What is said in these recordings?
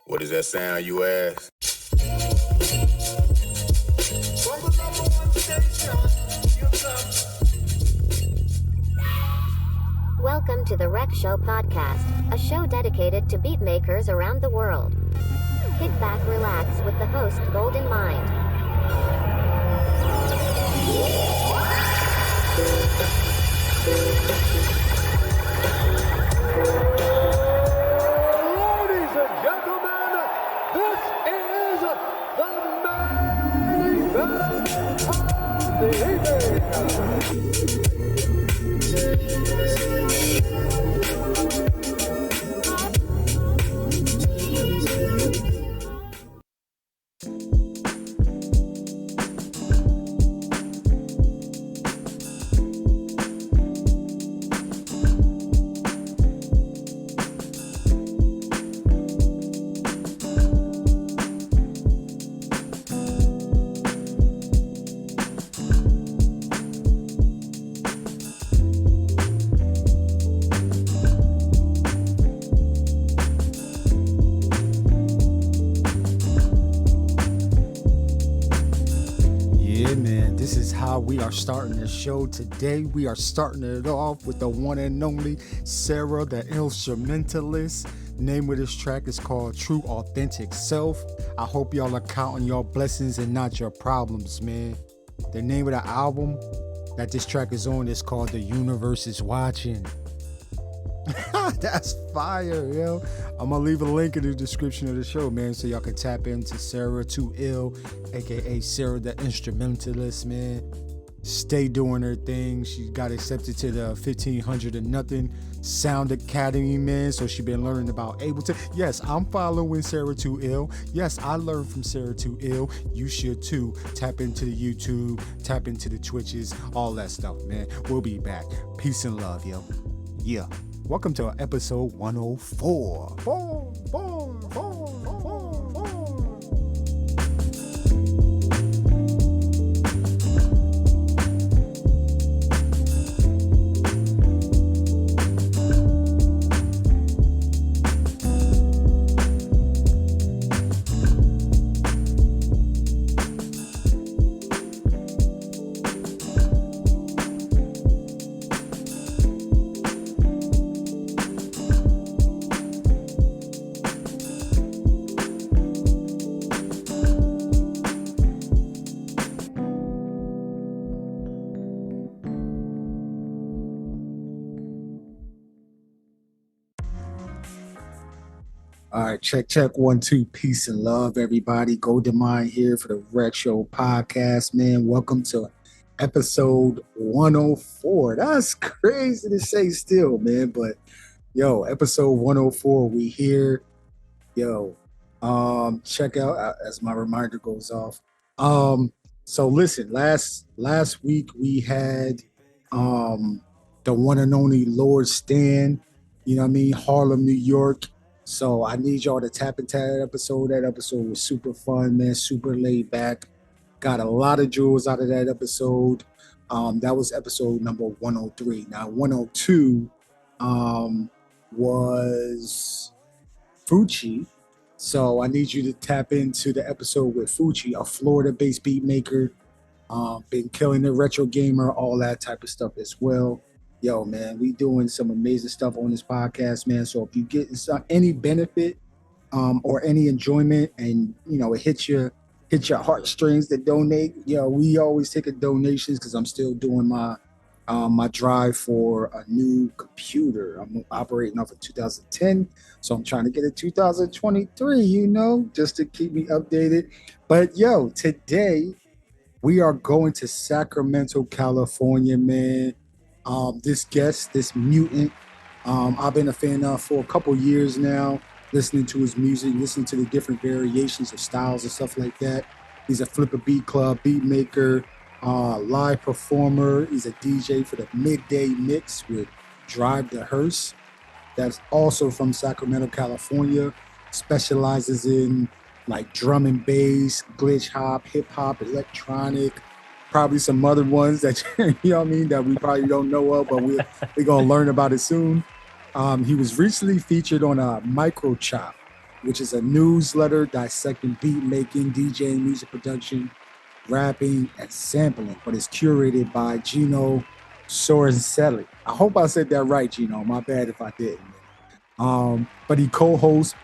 What does that sound, you ask? Welcome to the Rec Show podcast, a show dedicated to beatmakers around the world. Kick back, relax with the host Gold in mind. Ladies and gentlemen, this is the main event of the evening. We are starting the show today. We are starting it off with the one and only Sarah, the instrumentalist. Name of this track is called True Authentic Self. I hope y'all are counting your blessings and not your problems, man. The name of the album that this track is on is called The Universe is Watching. That's fire, yo. I'm gonna leave a link in the description of the show, man, so y'all can tap into Sarah 2Ill, aka Sarah the Instrumentalist, man. Stay doing her thing. She got accepted to the 1500 and nothing Sound Academy, man. So she been learning about Ableton. Yes, I'm following Sarah 2Ill. Yes, I learned from Sarah 2Ill. You should too. Tap into the YouTube, tap into the Twitches, all that stuff, man. We'll be back. Peace and love, yo. Yeah. Welcome to episode 104. All right, check 1 2. Peace and love, everybody. Golden Mind here for the Rec Show podcast, man. Welcome to episode 104. That's crazy to say still, man. But yo, episode 104, we here. Yo, check out as my reminder goes off. So listen, last week we had the one and only Lord Stan, you know what I mean, Harlem, New York. So I need y'all to tap into that episode. That episode was super fun, man, super laid back. Got a lot of jewels out of that episode. That was episode number 103. Now, 102 was Fucci. So I need you to tap into the episode with Fucci, a Florida-based beat maker. Been killing the retro gamer, all that type of stuff as well. Yo, man, we doing some amazing stuff on this podcast, man. So if you get any benefit or any enjoyment, and you know it hit your heartstrings to donate, yo, we always take donations because I'm still doing my drive for a new computer. I'm operating off of 2010, so I'm trying to get a 2023, you know, just to keep me updated. But yo, today we are going to Sacramento, California, man. This guest, this mutant, I've been a fan of for a couple years now, listening to his music, listening to the different variations of styles and stuff like that. He's a Flipper Beat Club beat maker, live performer. He's a DJ for the Midday Mix with Drive the Hearse. That's also from Sacramento, California. Specializes in like drum and bass, glitch hop, hip hop, electronic, probably some other ones that, you know what I mean, that we probably don't know of, but we're going to learn about it soon. He was recently featured on a Micro Chop which is a newsletter dissecting beat making, DJing, music production, rapping, and sampling, but it's curated by Gino Sorcelli. I hope I said that right, Gino. My bad if I didn't. But he co-hosts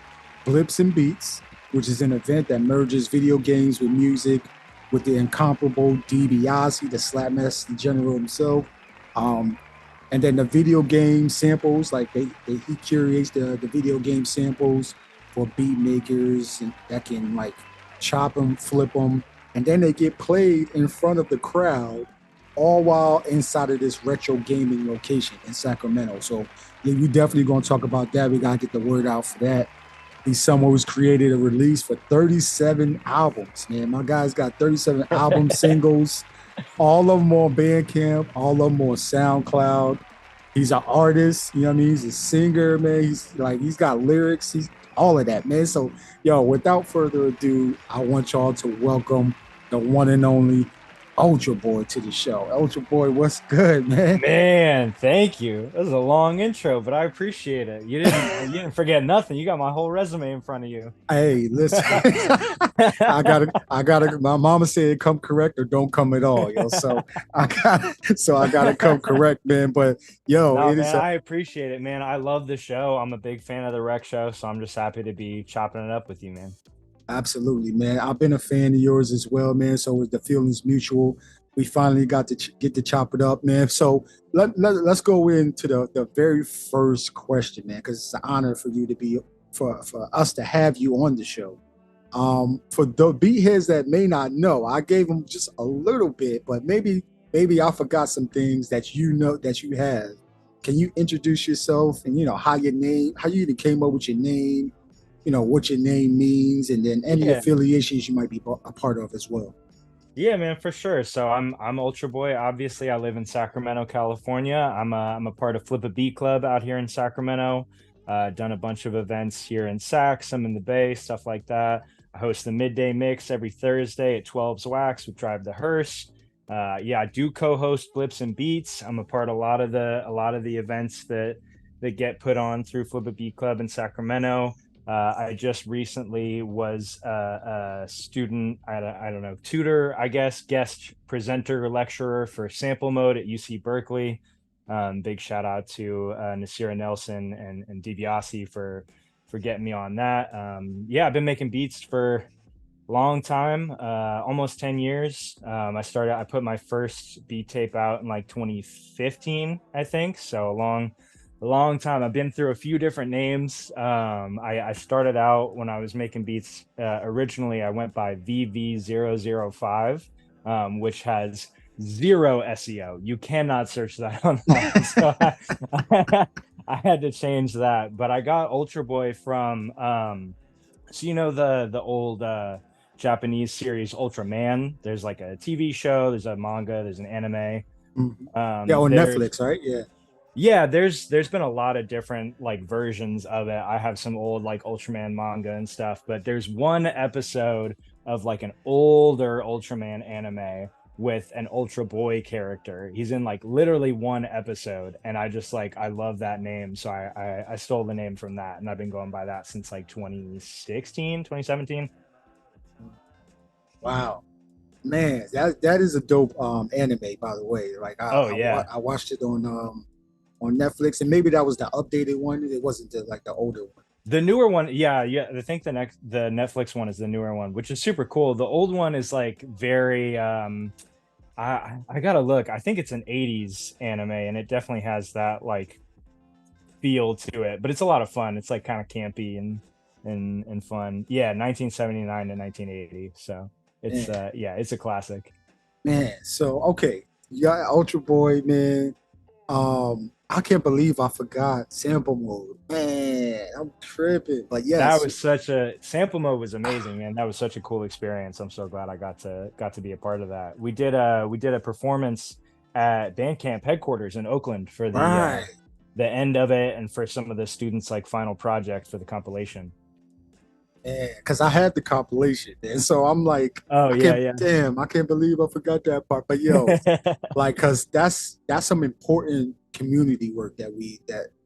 Blips and Beats, which is an event that merges video games with music with the incomparable DIBIA E, the Slapmaster General himself. And then the video game samples, like he curates the video game samples for beat makers and that can like chop them, flip them, and then they get played in front of the crowd, all while inside of this retro gaming location in Sacramento. So yeah, we definitely gonna talk about that. We gotta get the word out for that. He's someone who's created a release for 37 albums, man. My guy's got 37 album singles, all of them on Bandcamp, all of them on SoundCloud. He's an artist, you know what I mean? He's a singer, man. He's got lyrics, he's all of that, man. So, yo, without further ado, I want y'all to welcome the one and only Ultraboy to the show. Ultraboy, what's good, man? Man, thank you. That was a long intro, but I appreciate it. You didn't forget nothing. You got my whole resume in front of you. Hey, listen. I gotta my mama said come correct or don't come at all, yo. So I gotta come correct, man. But yo, I appreciate it, man. I love the show. I'm a big fan of the Rec Show, so I'm just happy to be chopping it up with you, man. Absolutely, man. I've been a fan of yours as well, man. So the feeling's mutual. We finally got to get to chop it up, man. So let's go into the very first question, man, because it's an honor for you to be for us to have you on the show. For the beat heads that may not know, I gave them just a little bit, but maybe I forgot some things that you know that you have. Can you introduce yourself and how you even came up with your name? What your name means, and then any affiliations you might be a part of as well. Yeah, man, for sure. So I'm Ultraboy. Obviously, I live in Sacramento, California. I'm a part of Flip a Beat Club out here in Sacramento. Done a bunch of events here in Sac, some in the Bay, stuff like that. I host the midday mix every Thursday at 12's Wax with Drive the Hearse. I do co-host Blips and Beats. I'm a part of a lot of the events that get put on through Flip a Beat Club in Sacramento. I just recently was a student, I don't know, tutor, I guess, guest presenter, lecturer for Sample Mode at UC Berkeley. Big shout out to Nasira Nelson and DIBIA E for getting me on that. I've been making beats for a long time, almost 10 years. I put my first beat tape out in like 2015, I think. So a long time. I've been through a few different names. I started out when I was making beats. Originally, I went by VV005, which has zero SEO. You cannot search that online. So I had to change that. But I got Ultraboy from, the old Japanese series Ultraman. There's like a TV show, there's a manga, there's an anime. On Netflix, right? Yeah, there's been a lot of different like versions of it. I have some old like Ultraman manga and stuff, but there's one episode of like an older Ultraman anime with an Ultraboy character. He's in like literally one episode, and I just I love that name, so I stole the name from that, and I've been going by that since like 2017. Wow, man, that is a dope anime, by the way. I watched it on Netflix, and maybe that was the updated one. It wasn't the older one. The newer one, yeah. I think the Netflix one is the newer one, which is super cool. The old one is like very I gotta look. I think it's an 80s anime, and it definitely has that like feel to it. But it's a lot of fun. It's like kind of campy and fun. Yeah, 1979 to 1980. So it's it's a classic. Man, so okay, you got Ultraboy, man. I can't believe I forgot Sample Mode. Man, I'm tripping. But yes, that was Sample Mode was amazing, man. That was such a cool experience. I'm so glad I got to be a part of that. We did a performance at Bandcamp headquarters in Oakland for the end of it, and for some of the students like final project for the compilation. Yeah, because I had the compilation, and so I'm like, damn, I can't believe I forgot that part. But yo, because that's some important community work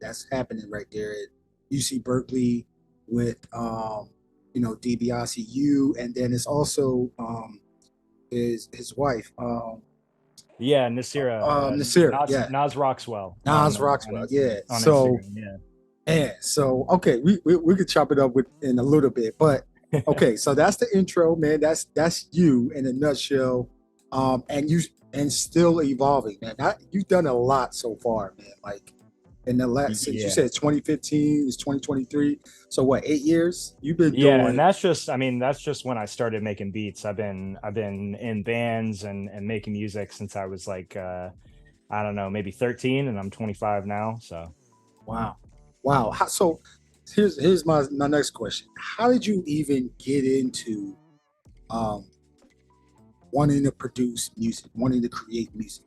that's happening right there at UC Berkeley. with DiBiase U, and then it's also his wife, Yeah, Nasira, Nasir, yeah, Nas Roxwell Nas Rockwell, yeah. on So Instagram. Yeah. and so okay, we could chop it up with in a little bit, but okay, so that's the intro, man. That's you in a nutshell, and still evolving, man. You've done a lot so far, man. Like in the last since you Yeah. said 2015 is 2023, so what, 8 years you've been Yeah, and doing? that's just when I started making beats. I've been in bands and making music since I was like I don't know, maybe 13, and I'm 25 now. So Wow, wow. So here's my next question. How did you even get into um, wanting to produce music, wanting to create music?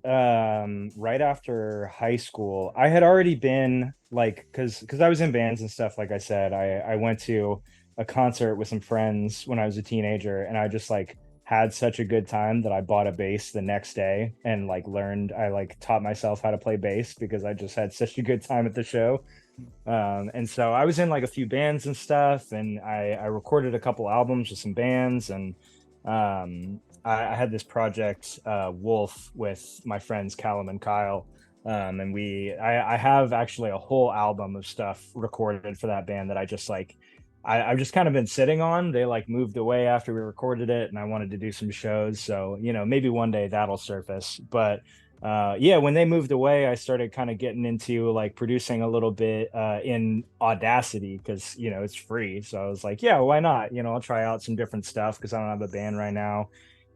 right after high school, I had already been like because I was in bands and stuff, like I said. I went to a concert with some friends when I was a teenager, and I just like had such a good time that I bought a bass the next day and like taught myself how to play bass because I just had such a good time at the show. And so I was in like a few bands and stuff, and I recorded a couple albums with some bands, and I had this project, Wolf, with my friends Callum and Kyle. And I have actually a whole album of stuff recorded for that band that I just like, I've just kind of been sitting on. They like moved away after we recorded it, and I wanted to do some shows. So, maybe one day that'll surface. But yeah, when they moved away, I started kind of getting into like producing a little bit in Audacity because it's free. So I was like, yeah, why not? I'll try out some different stuff because I don't have a band right now.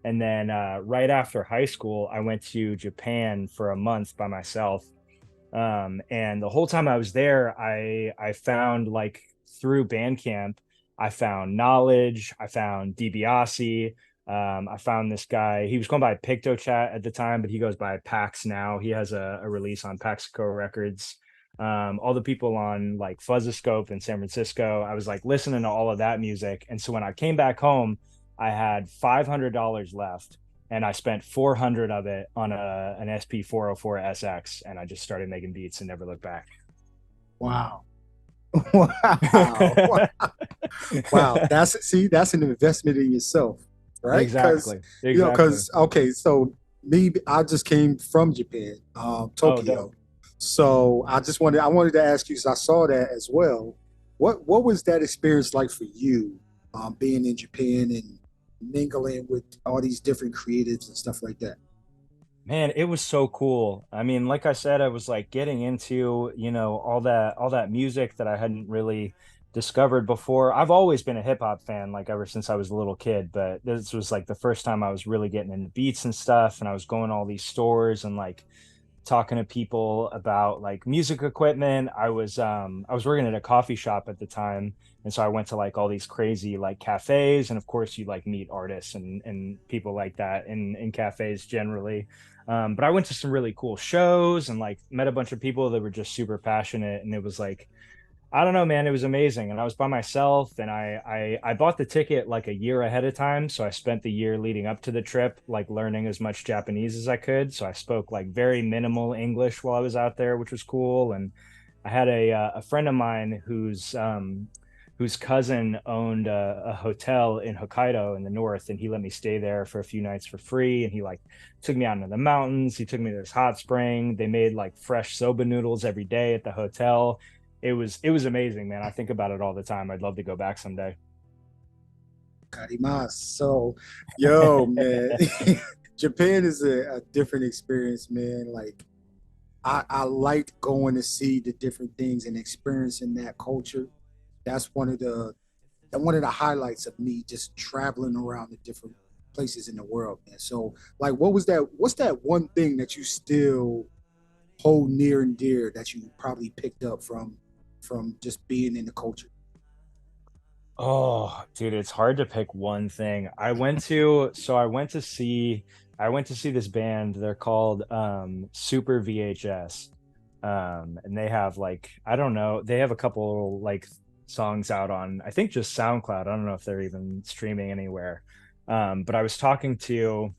And then right after high school, I went to Japan for a month by myself. And the whole time I was there, I found like through Bandcamp, I found Knowledge, I found DiBiase. I found this guy. He was going by PictoChat at the time, but he goes by Pax now. He has a release on Paxico Records. All the people on like Fuzzoscope in San Francisco. I was like listening to all of that music, and so when I came back home, I had $500 left, and I spent 400 of it on an SP 404 SX, and I just started making beats and never looked back. Wow. Wow. Wow. That's an investment in yourself, right? Exactly. Because okay, so me, I just came from Japan, Oh, Tokyo. dope. So I wanted to ask you, because I saw that as well. What was that experience like for you, being in Japan and mingling with all these different creatives and stuff like that? Man, it was so cool. I mean, like I said, I was like getting into, all that music that I hadn't really discovered before. I've always been a hip hop fan, like ever since I was a little kid, but this was like the first time I was really getting into beats and stuff, and I was going to all these stores and like talking to people about like music equipment. I was working at a coffee shop at the time, and so I went to like all these crazy like cafes, and of course you like meet artists and people like that in cafes generally. But I went to some really cool shows and like met a bunch of people that were just super passionate, and it was like, I don't know, man. It was amazing. And I was by myself, and I bought the ticket like a year ahead of time. So I spent the year leading up to the trip, like learning as much Japanese as I could. So I spoke like very minimal English while I was out there, which was cool. And I had a friend of mine whose cousin owned a hotel in Hokkaido in the north, and he let me stay there for a few nights for free. And he like took me out into the mountains. He took me to this hot spring. They made like fresh soba noodles every day at the hotel. It was amazing, man. I think about it all the time. I'd love to go back someday. Karimas. So, yo, man, Japan is a different experience, man. Like, I liked going to see the different things and experiencing that culture. That's one of the highlights of me just traveling around the different places in the world, man. So, like, what's that one thing that you still hold near and dear that you probably picked up from just being in the culture? Oh, dude, it's hard to pick one thing. I went to see this band. They're called Super VHS. And they have like, I don't know, they have a couple like songs out on, I think, just SoundCloud. I don't know if they're even streaming anywhere. But I was talking to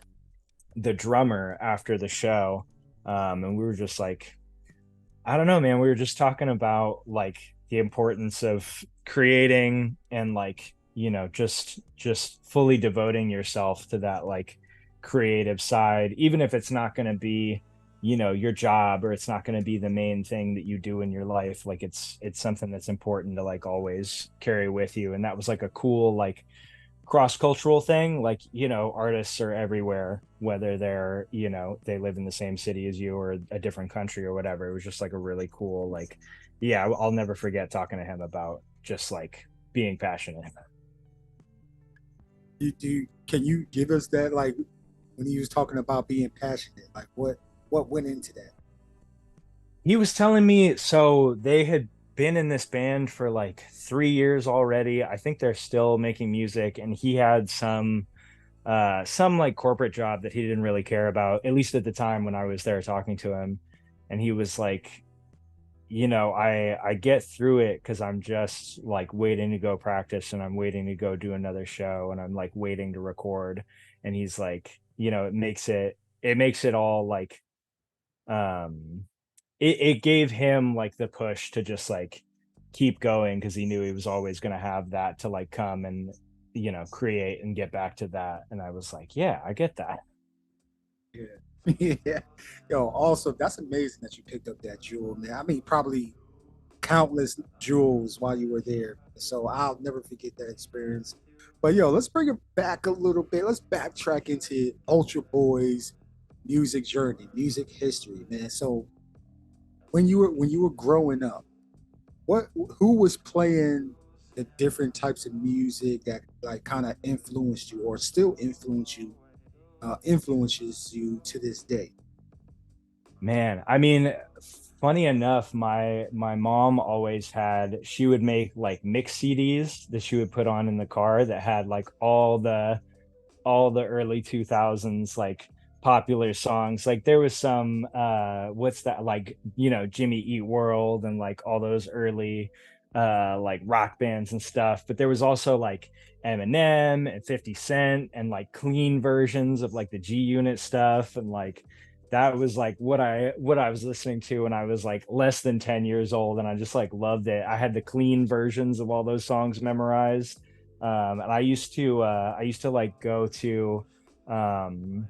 the drummer after the show, and we were just like I don't know, man. We were just talking about like the importance of creating and like, just fully devoting yourself to that like creative side, even if it's not going to be, your job, or it's not going to be the main thing that you do in your life. Like it's something that's important to like always carry with you. And that was like a cool like cross-cultural thing. Like, artists are everywhere, whether they're, they live in the same city as you or a different country or whatever. It was just like a really cool, like, yeah, I'll never forget talking to him about just like being passionate. Can you give us that, like, when he was talking about being passionate, like what went into that? He was telling me, so they had been in this band for like 3 years already. I think they're still making music, and he had some like corporate job that he didn't really care about, at least at the time when I was there talking to him. And he was like, I get through it because I'm just like waiting to go practice, and I'm waiting to go do another show, and I'm like waiting to record. And he's like, it makes it all like, um it gave him like the push to just like keep going, because he knew he was always going to have that to like come and create and get back to that. And I was like, yeah, I get that. Yeah. Yeah. Yo, also, that's amazing that you picked up that jewel, man. I mean, probably countless jewels while you were there. So I'll never forget that experience. But yo, let's bring it back a little bit. Let's backtrack into Ultra Boy's music journey, music history, man. So when you were growing up, what who was playing the different types of music that like kind of influenced you or still influences you to this day? Man, I mean, funny enough, my mom always had, she would make like mix CDs that she would put on in the car that had like all the early 2000s like popular songs. Like there was some what's that, like, Jimmy Eat World and like all those early like rock bands and stuff. But there was also like Eminem and 50 Cent and like clean versions of like the G Unit stuff. And like that was like what I was listening to when I was like less than 10 years old, and I just like loved it. I had the clean versions of all those songs memorized. And I used to like go to, um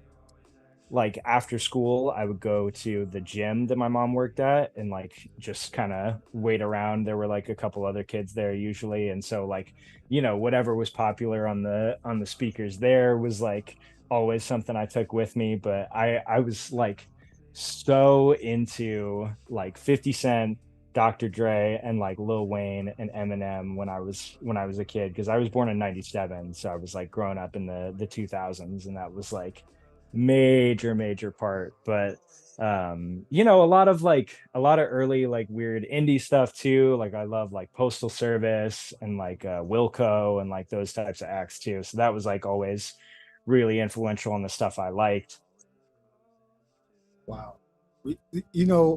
like after school, I would go to the gym that my mom worked at and like just kind of wait around. There were like a couple other kids there usually, and so like, whatever was popular on the speakers there was like always something I took with me. But I was like so into like 50 Cent, Dr. Dre, and like Lil Wayne and Eminem when I was a kid, because I was born in 97. So I was like growing up in the 2000s, and that was like major part. But a lot of early like weird indie stuff too. Like I love like Postal Service and like Wilco and like those types of acts too. So that was like always really influential on the stuff I liked. Wow.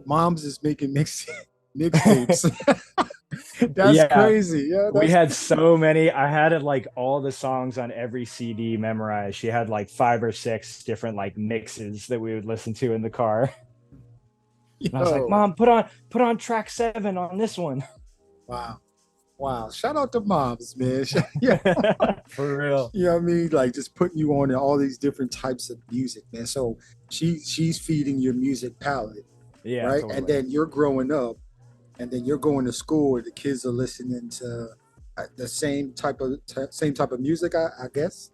Moms is making mixtapes. That's Yeah, crazy. Yeah, we that's had so many. I had it like all the songs on every CD memorized. She had like 5 or 6 different like mixes that we would listen to in the car. And I was like, yo. Mom, put on track 7 on this one. Wow. Wow. Shout out to moms, man. Yeah. For real. You know what I mean? Like just putting you on all these different types of music, man. So she's feeding your music palette, Yeah, right? And totally. then you're growing up, and then you're going to school where the kids are listening to the same type of music, I guess.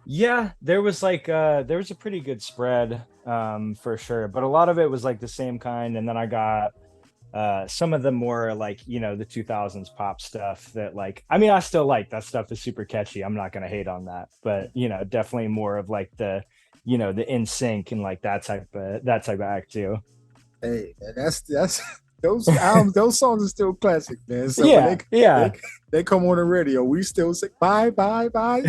Yeah, there was a pretty good spread, for sure. But a lot of it was like the same kind. And then I got some of the more like, the 2000s pop stuff that like, I mean, I still like that stuff, is super catchy. I'm not gonna hate on that. But definitely more of like the In Sync and like that type of act too. Hey, and that's those albums, those songs are still classic, man. So when Yeah, they yeah. they come on the radio, we still say bye bye bye.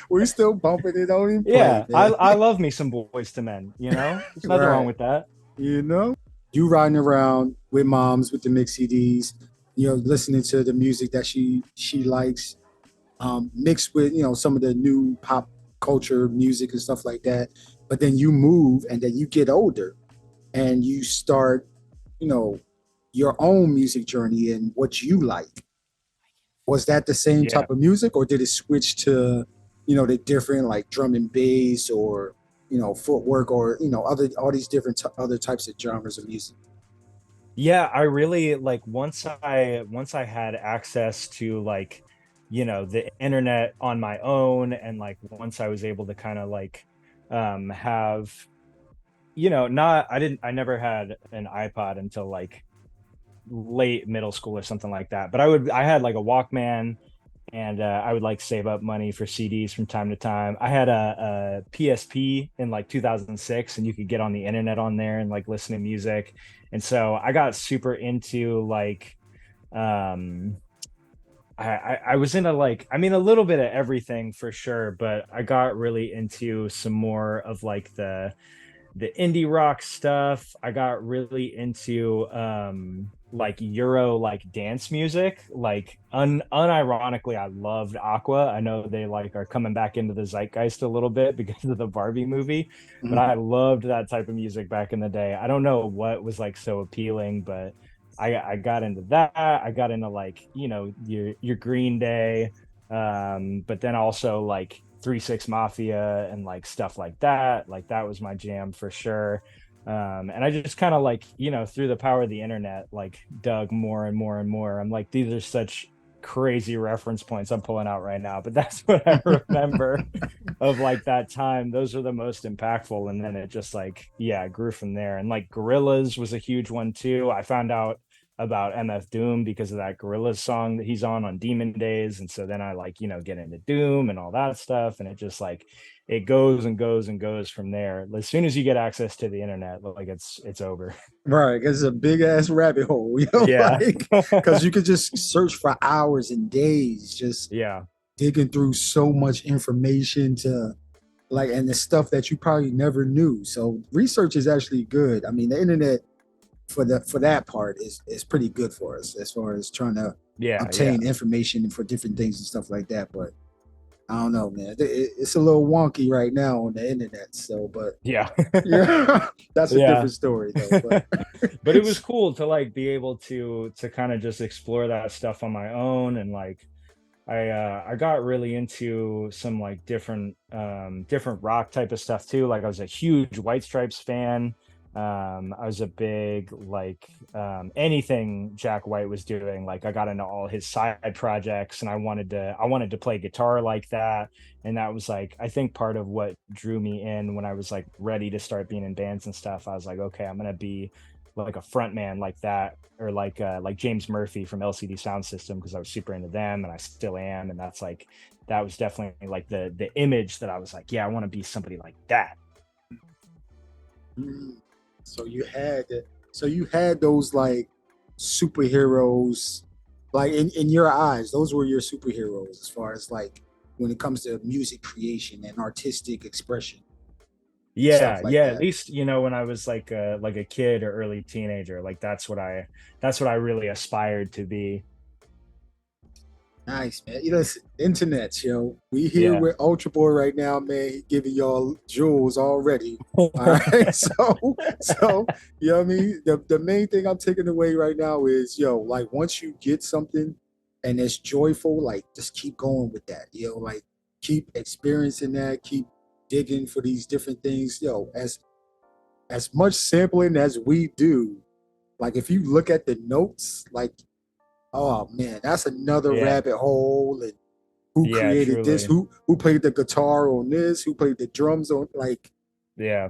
We still bumping it on and play, Yeah, I man. I love me some Boys to Men, There's nothing wrong Right. with that. You know, you riding around with moms with the mix CDs, listening to the music that she likes, mixed with some of the new pop culture music and stuff like that. But then you move, and then you get older, and you start, you know, your own music journey and what you like. Was that the same Yeah. type of music, or did it switch to, the different like drum and bass, or footwork, or other all these different other types of genres of music? Yeah, I really like once I had access to like, the internet on my own, and like once I was able to kind of like have, not I never had an iPod until like late middle school or something like that. But I had like a Walkman, and I would like save up money for CDs from time to time. I had a PSP in like 2006, and you could get on the internet on there and like listen to music. And so I got super into like, um, I was into like, I mean, a little bit of everything for sure, but I got really into some more of like the indie rock stuff. I got really into like Euro like dance music. Like unironically, I loved Aqua. I know they like are coming back into the zeitgeist a little bit because of the Barbie movie, but Mhm. I loved that type of music back in the day. I don't know what was like so appealing, but I got into that. I got into like, your Green Day, but then also like 3 6 Mafia and like stuff like that. Like that was my jam for sure. And I just kind of like, through the power of the internet, like dug more and more and more. I'm like, these are such crazy reference points I'm pulling out right now, but that's what I remember of like that time. Those are the most impactful. And then it just like, yeah, grew from there. And like Gorillaz was a huge one too. I found out about MF Doom because of that Gorillaz song that he's on Demon Days. And so then I like, get into Doom and all that stuff. And it just like, it goes and goes and goes from there. As soon as you get access to the internet, like it's over. Right, it's a big ass rabbit hole, Yeah. like because you could just search for hours and days, just Yeah. digging through so much information to like, and the stuff that you probably never knew. So research is actually good. I mean, the internet for that part is pretty good for us as far as trying to Yeah. Yeah. obtain information for different things and stuff like that. But I don't know, man. It's a little wonky right now on the internet. So, but Yeah. yeah, that's a Yeah. different story though. But But it was cool to like be able to kind of just explore that stuff on my own. And like I got really into some like different rock type of stuff too. Like I was a huge White Stripes fan. I was a big like anything Jack White was doing. Like I got into all his side projects, and I wanted to play guitar like that. And that was like, I think part of what drew me in when I was like ready to start being in bands and stuff. I was like, okay, I'm gonna be like a front man like that, or like James Murphy from LCD Sound System, because I was super into them and I still am. And that's like, that was definitely like the image that I was like, yeah, I want to be somebody like that. so you had those like superheroes, like in your eyes, those were your superheroes as far as like when it comes to music creation and artistic expression, Yeah, stuff like yeah. At that. least, when I was like a kid or early teenager, like that's what I really aspired to be. Nice, man. It's internet, yo. We here Yeah. with Ultraboy right now, man. He giving y'all jewels already. All right. So you know what I mean? The main thing I'm taking away right now is, like once you get something and it's joyful, like just keep going with that. Like keep experiencing that, keep digging for these different things. As much sampling as we do, like if you look at the notes, like, oh man, that's another Yeah. rabbit hole. And who Yeah, created this? truly. Who played the guitar on this? Who played the drums on? Like, Yeah.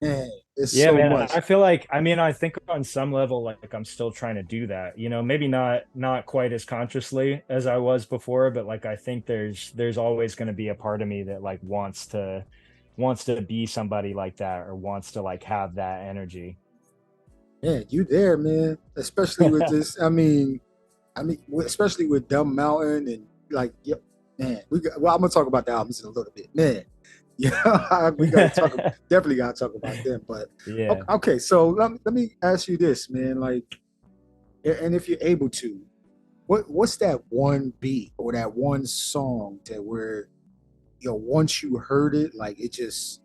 man, it's Yeah, so man. much. I feel like, I mean, I think on some level, like I'm still trying to do that, maybe not quite as consciously as I was before, but like I think there's always going to be a part of me that like wants to be somebody like that, or wants to like have that energy. Man, you there, man. Especially with this. Especially with Dumb Mountain and like, yep, man. Well, I'm gonna talk about the albums in a little bit, man. Yeah, we gotta definitely gotta talk about them. But Yeah. okay, so let me ask you this, man. Like, and if you're able to, what's that one beat or that one song that where once you heard it, like it just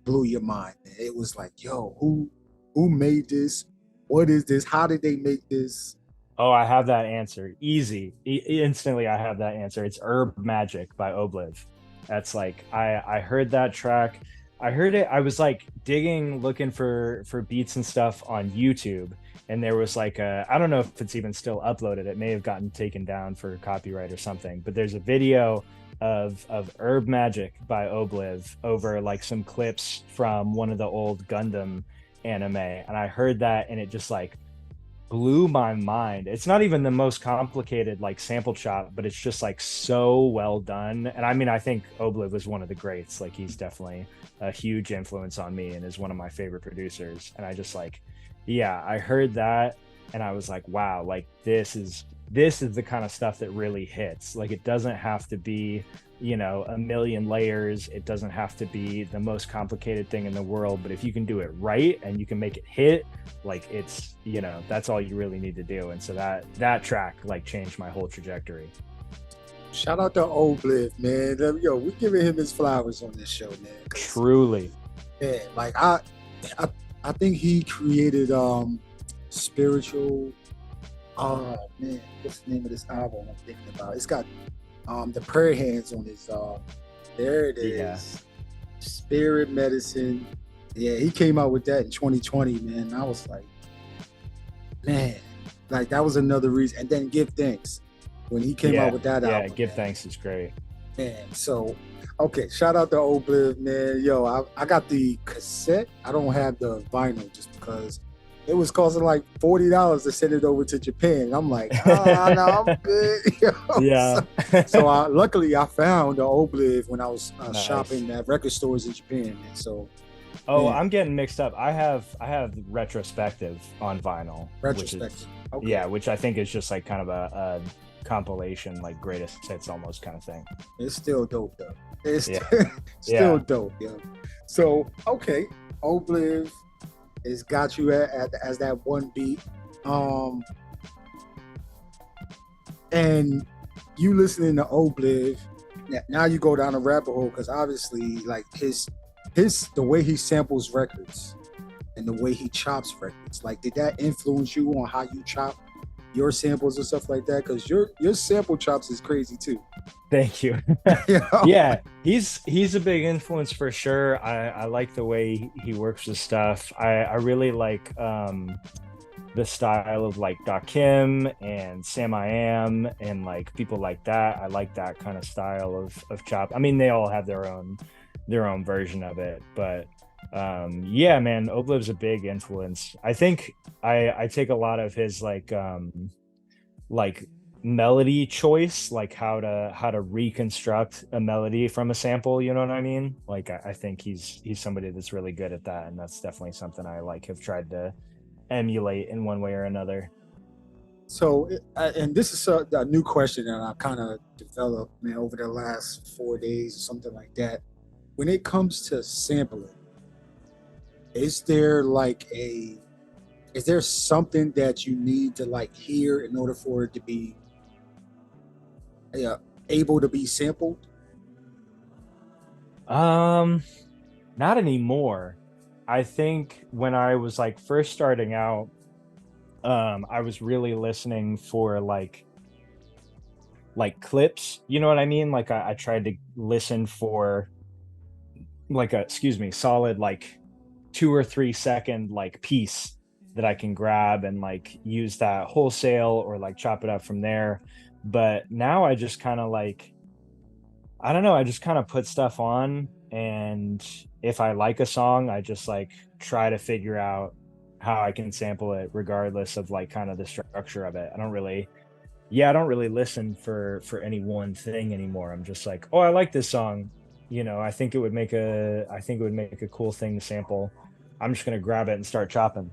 blew your mind, man. It was like, yo, Who made this? What is this? How did they make this? Oh, I have that answer. Easy. Instantly, I have that answer. It's Erb Magik by Ohbliv. That's like I heard that track. I heard it. I was like digging, looking for beats and stuff on YouTube, and there was like I don't know if it's even still uploaded. It may have gotten taken down for copyright or something. But there's a video of Erb Magik by Ohbliv over like some clips from one of the old Gundam anime, and I heard that, and it just like blew my mind. It's not even the most complicated like sample chop, but it's just like so well done. And I mean, I think Ohbliv was one of the greats. Like he's definitely a huge influence on me and is one of my favorite producers. And I just like, yeah, I heard that and I was like, wow, like this is the kind of stuff that really hits. Like it doesn't have to be, you know, a million layers. It doesn't have to be the most complicated thing in the world, but if you can do it right and you can make it hit, like it's, you know, that's all you really need to do. And so that track like changed my whole trajectory. Shout out to Ohbliv, man. Yo, we giving him his flowers on this show, man. Truly. Yeah, like I think he created spiritual. Oh man, what's the name of this album I'm thinking about? It's got the prayer hands on his there it is. Yeah. Spirit Medicine. Yeah, he came out with that in 2020, man. I was like, man, like that was another reason. And then Give Thanks. When he came out with that album. Yeah, Give Thanks is great. Man, so okay, shout out to Ohbliv, man. Yo, I got the cassette. I don't have the vinyl just because it was costing like $40 to send it over to Japan. I'm like, no, I'm good. Yeah. So luckily I found the Ohbliv when I was shopping at record stores in Japan. And so. Oh, man. I'm getting mixed up. I have retrospective on vinyl. Retrospective. Okay. Yeah, which I think is just like kind of a compilation, like greatest hits almost kind of thing. It's still dope though. It's still dope, yo. So okay, Ohbliv. It's got you as that one beat, and you listening to Ohbliv. Now you go down a rabbit hole because obviously, like the way he samples records and the way he chops records. Like, did that influence you on how you chop your samples and stuff like that? Because your sample chops is crazy too. Thank you. You know? Yeah, he's a big influence for sure. I like the way he works with stuff. I really like the style of like Dakim and Sam I Am and like people like that. I like that kind of style of chop. I mean, they all have their own version of it, but yeah, man, Ohbliv's a big influence. I think I take a lot of his like melody choice, like how to reconstruct a melody from a sample, you know what I mean? Like I think he's somebody that's really good at that, and that's definitely something I like have tried to emulate in one way or another. So, and this is a new question that I kind of developed, man, over the last 4 days or something like that. When it comes to sampling, is there something that you need to like hear in order for it to be able to be sampled? Not anymore. I think when I was like first starting out, I was really listening for like clips, you know what I mean? Like I tried to listen for like solid like 2 or 3 second like piece that I can grab and like use that wholesale or like chop it up from there. But now I just kind of like, I don't know, I just kind of put stuff on, and if I like a song, I just like try to figure out how I can sample it regardless of like kind of the structure of it. I don't really listen for any one thing anymore. I'm just like, oh, I like this song, you know, I think it would make a cool thing to sample. I'm just going to grab it and start chopping.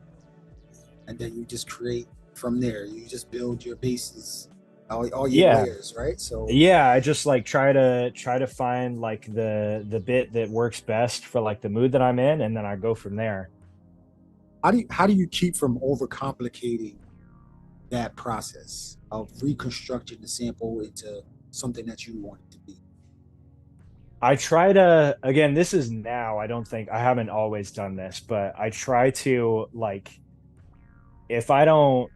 And then you just create from there. You just build your bases, all your layers, right? So yeah, I just like try to find like the bit that works best for like the mood that I'm in, and then I go from there. How do you keep from overcomplicating that process of reconstructing the sample into something that you want it to be? I try to, again, this is now, I don't think I haven't always done this, but I try to like if I don't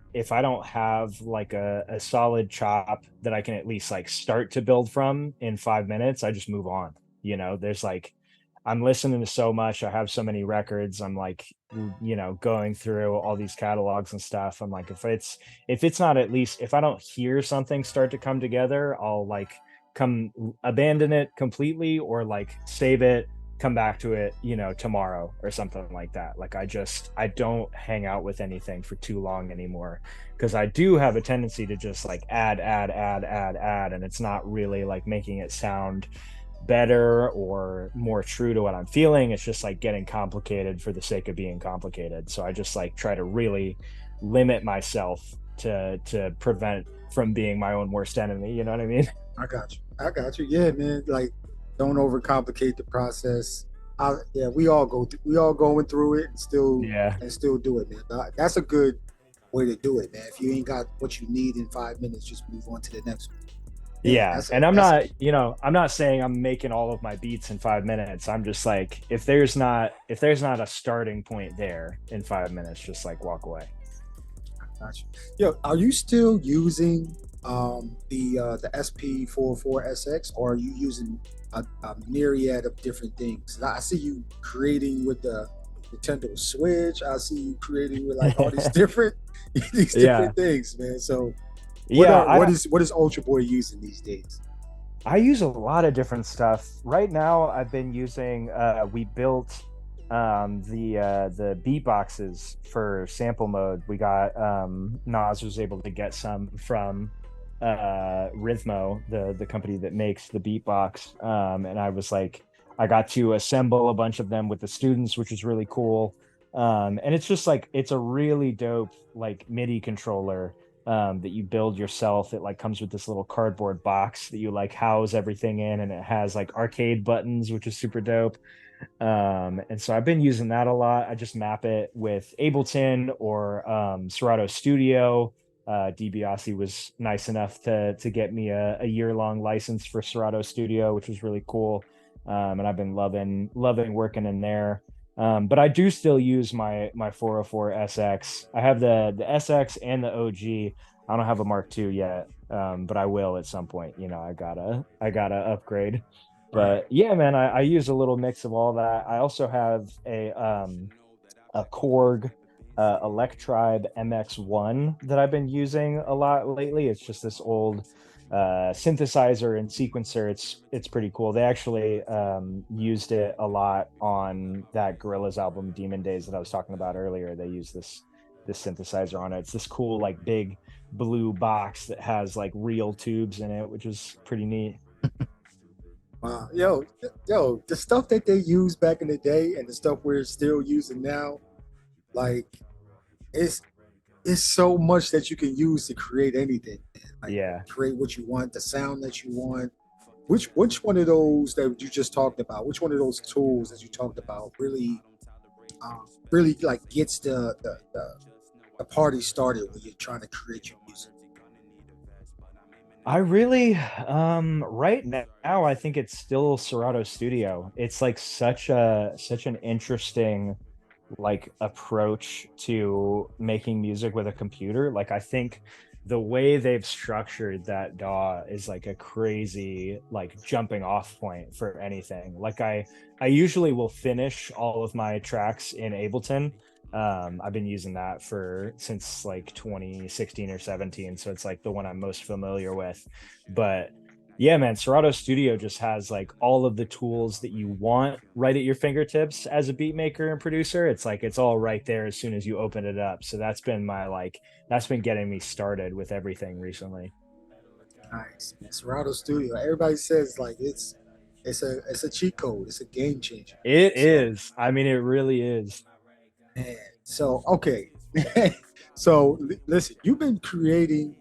have like a solid chop that I can at least like start to build from in 5 minutes, I just move on. There's like I'm listening to so much, I have so many records, I'm like going through all these catalogs and stuff. I'm like if it's not at least if I don't hear something start to come together, I'll like come abandon it completely or like save it, come back to it, tomorrow or something like that. Like I don't hang out with anything for too long anymore because I do have a tendency to just like add, and it's not really like making it sound better or more true to what I'm feeling. It's just like getting complicated for the sake of being complicated. So I just like try to really limit myself to prevent from being my own worst enemy. You know what I mean? I got you. Yeah, man. Like, don't overcomplicate the process. Yeah, we all going through it Yeah. and still do it, man. That's a good way to do it, man. If you ain't got what you need in 5 minutes, just move on to the next one. Yeah, and I'm not saying I'm making all of my beats in 5 minutes. I'm just like, if there's not a starting point there in 5 minutes, just like walk away. Gotcha. Yo, are you still using the SP44SX, or are you using a myriad of different things? I see you creating with the Nintendo Switch. I see you creating with like all these different Yeah. things, man. So Yeah, what is Ultra Boy using these days? I use a lot of different stuff. Right now, I've been using we built the beat boxes for sample mode. We got Nas was able to get some from Rhythmo, the company that makes the beatbox. And I got to assemble a bunch of them with the students, which is really cool. And it's just like it's a really dope like MIDI controller that you build yourself. It like comes with this little cardboard box that you like house everything in, and it has like arcade buttons, which is super dope. And so I've been using that a lot. I just map it with Ableton or Serato Studio. DiBiase was nice enough to get me a year-long license for Serato Studio, which was really cool. And I've been loving working in there. But I do still use my 404 SX. I have the SX and the OG. I don't have a Mark II yet, but I will at some point. I gotta upgrade. Right. But yeah, man, I use a little mix of all that. I also have a Korg Electribe MX1 that I've been using a lot lately. It's just this old synthesizer and sequencer. It's pretty cool. They actually used it a lot on that Gorillaz album Demon Days that I was talking about earlier. They used this synthesizer on it. It's this cool like big blue box that has like real tubes in it, which is pretty neat. Wow. Yo, the stuff that they used back in the day and the stuff we're still using now, like it's so much that you can use to create anything, man. Like Yeah. create what you want, the sound that you want. Which one of those that you just talked about? Which one of those tools that you talked about really like gets the party started when you're trying to create your music? I really right now I think it's still Serato Studio. It's like such an interesting like approach to making music with a computer. Like I think the way they've structured that DAW is like a crazy like jumping off point for anything. Like I usually will finish all of my tracks in Ableton. I've been using that for since like 2016 or 17, so it's like the one I'm most familiar with. But yeah, man, Serato Studio just has like all of the tools that you want right at your fingertips as a beat maker and producer. It's like it's all right there as soon as you open it up. So that's been getting me started with everything recently. Nice, man. Serato Studio. Everybody says like it's a cheat code. It's a game changer. It So is. I mean, it really is. man, so okay. So listen, you've been creating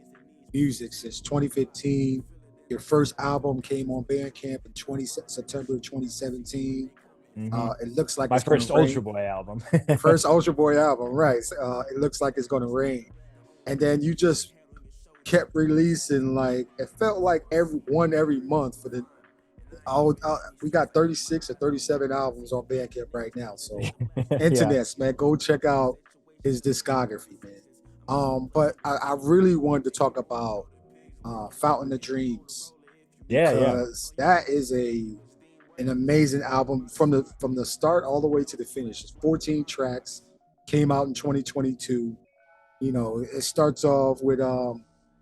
music since 2015. Your first album came on Bandcamp in 20 September 2017. Hmm. It looks like My it's going to first rain. Ultra Boy album. First Ultra Boy album, right? It looks like it's going to rain, and then you just kept releasing like it felt like every month for the We got 36 or 37 albums on Bandcamp right now. So, Yeah. internets, man, go check out his discography, man. But I really wanted to talk about Fountain of Dreams Yeah. because that is an amazing album from the start all the way to the finish. It's 14 tracks, came out in 2022. You know, it starts off with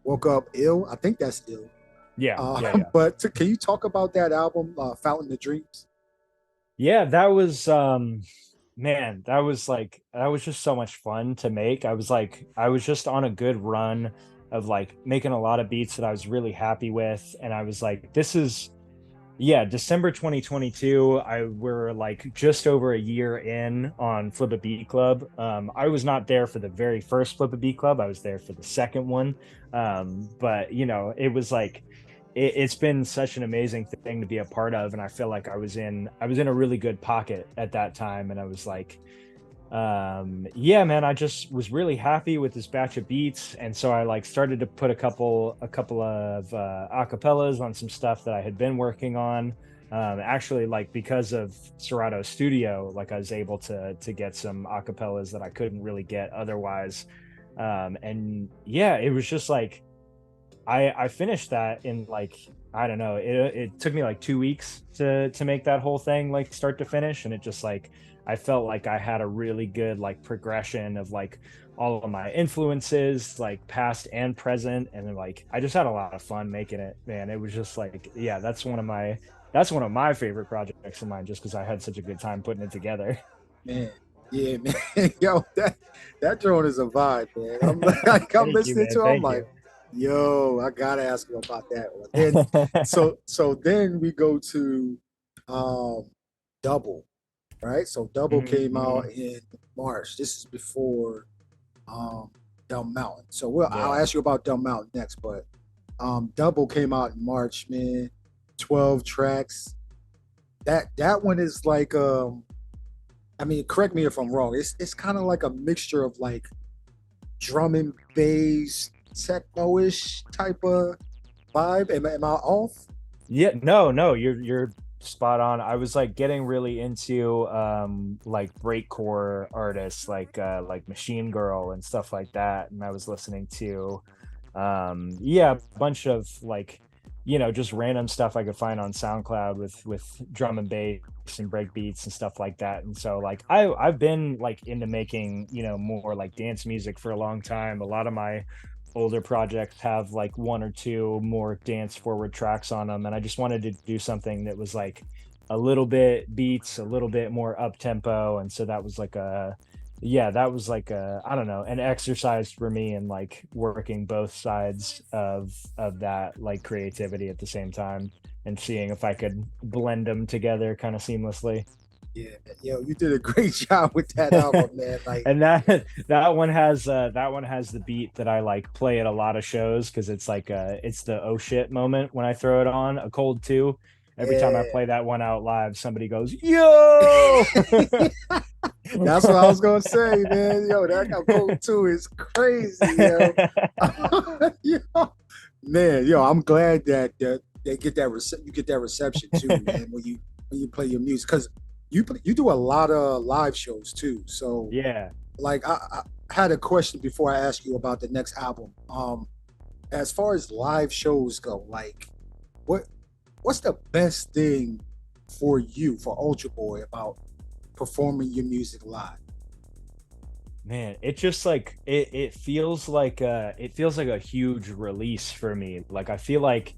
Woke Up Ill. I think that's Ill. Yeah. But can you talk about that album, Fountain of Dreams? Yeah, that was man, that was just so much fun to make. I was just on a good run of like making a lot of beats that I was really happy with, and I was like, this is yeah, December 2022. We're like just over a year in on Flip a Beat Club. I was not there for the very first Flip a Beat Club. I was there for the second one. But you know, it was like it's been such an amazing thing to be a part of, and I feel like I was in a really good pocket at that time, and I was like, yeah, man, I just was really happy with this batch of beats, and so I like started to put a couple of acapellas on some stuff that I had been working on. Actually, like because of Serato Studio, like I was able to get some acapellas that I couldn't really get otherwise. And yeah, it was just like I finished that in like, I don't know, it took me like 2 weeks to make that whole thing like start to finish, and it just like I felt like I had a really good like progression of like all of my influences, like past and present, and then like I just had a lot of fun making it, man. It was just like, yeah, that's one of my favorite projects of mine, just because I had such a good time putting it together. Man, yeah, man. Yo, that drone is a vibe, man. I'm like, I'm Thank you, listening man. to it, I'm Thank like, you. yo, I gotta ask you about that one. And so then we go to um Double, right? So Double came out Mhm. in March. This is before Dumb Mountain. So I'll Yeah. ask you about Dumb Mountain next, but Double came out in March, man. 12 tracks. That one is like I mean, correct me if I'm wrong. It's kind of like a mixture of like drum and bass, techno-ish type of vibe. Am I off? Yeah, no, you're spot on. I was like getting really into like breakcore artists like Machine Girl and stuff like that, and I was listening to yeah, a bunch of like, you know, just random stuff I could find on SoundCloud with drum and bass and break beats and stuff like that. And so like I've been like into making, you know, more like dance music for a long time. A lot of my older projects have like one or two more dance forward tracks on them, and I just wanted to do something that was like a little bit beats, a little bit more up tempo. And so that was like a yeah, that was like a, I don't know, an exercise for me in like working both sides of that like creativity at the same time, and seeing if I could blend them together kind of seamlessly. Yeah, yo, you did a great job with that album, man. Like, And that one has the beat that I like play at a lot of shows, because it's like it's the oh shit moment when I throw it on a cold two. Every time I yeah. play that one out live, somebody goes, yo. That's what I was gonna say, man. Yo, that go to is crazy, yo. Yo, man, yo, I'm glad that they get you get that reception too, man. When you play your music, because you do a lot of live shows too. So, Yeah. like, I had a question before I ask you about the next album. As far as live shows go, like, what what's the best thing for you for Ultra Boy about performing your music live? Man, it just like it feels like a huge release for me. Like I feel like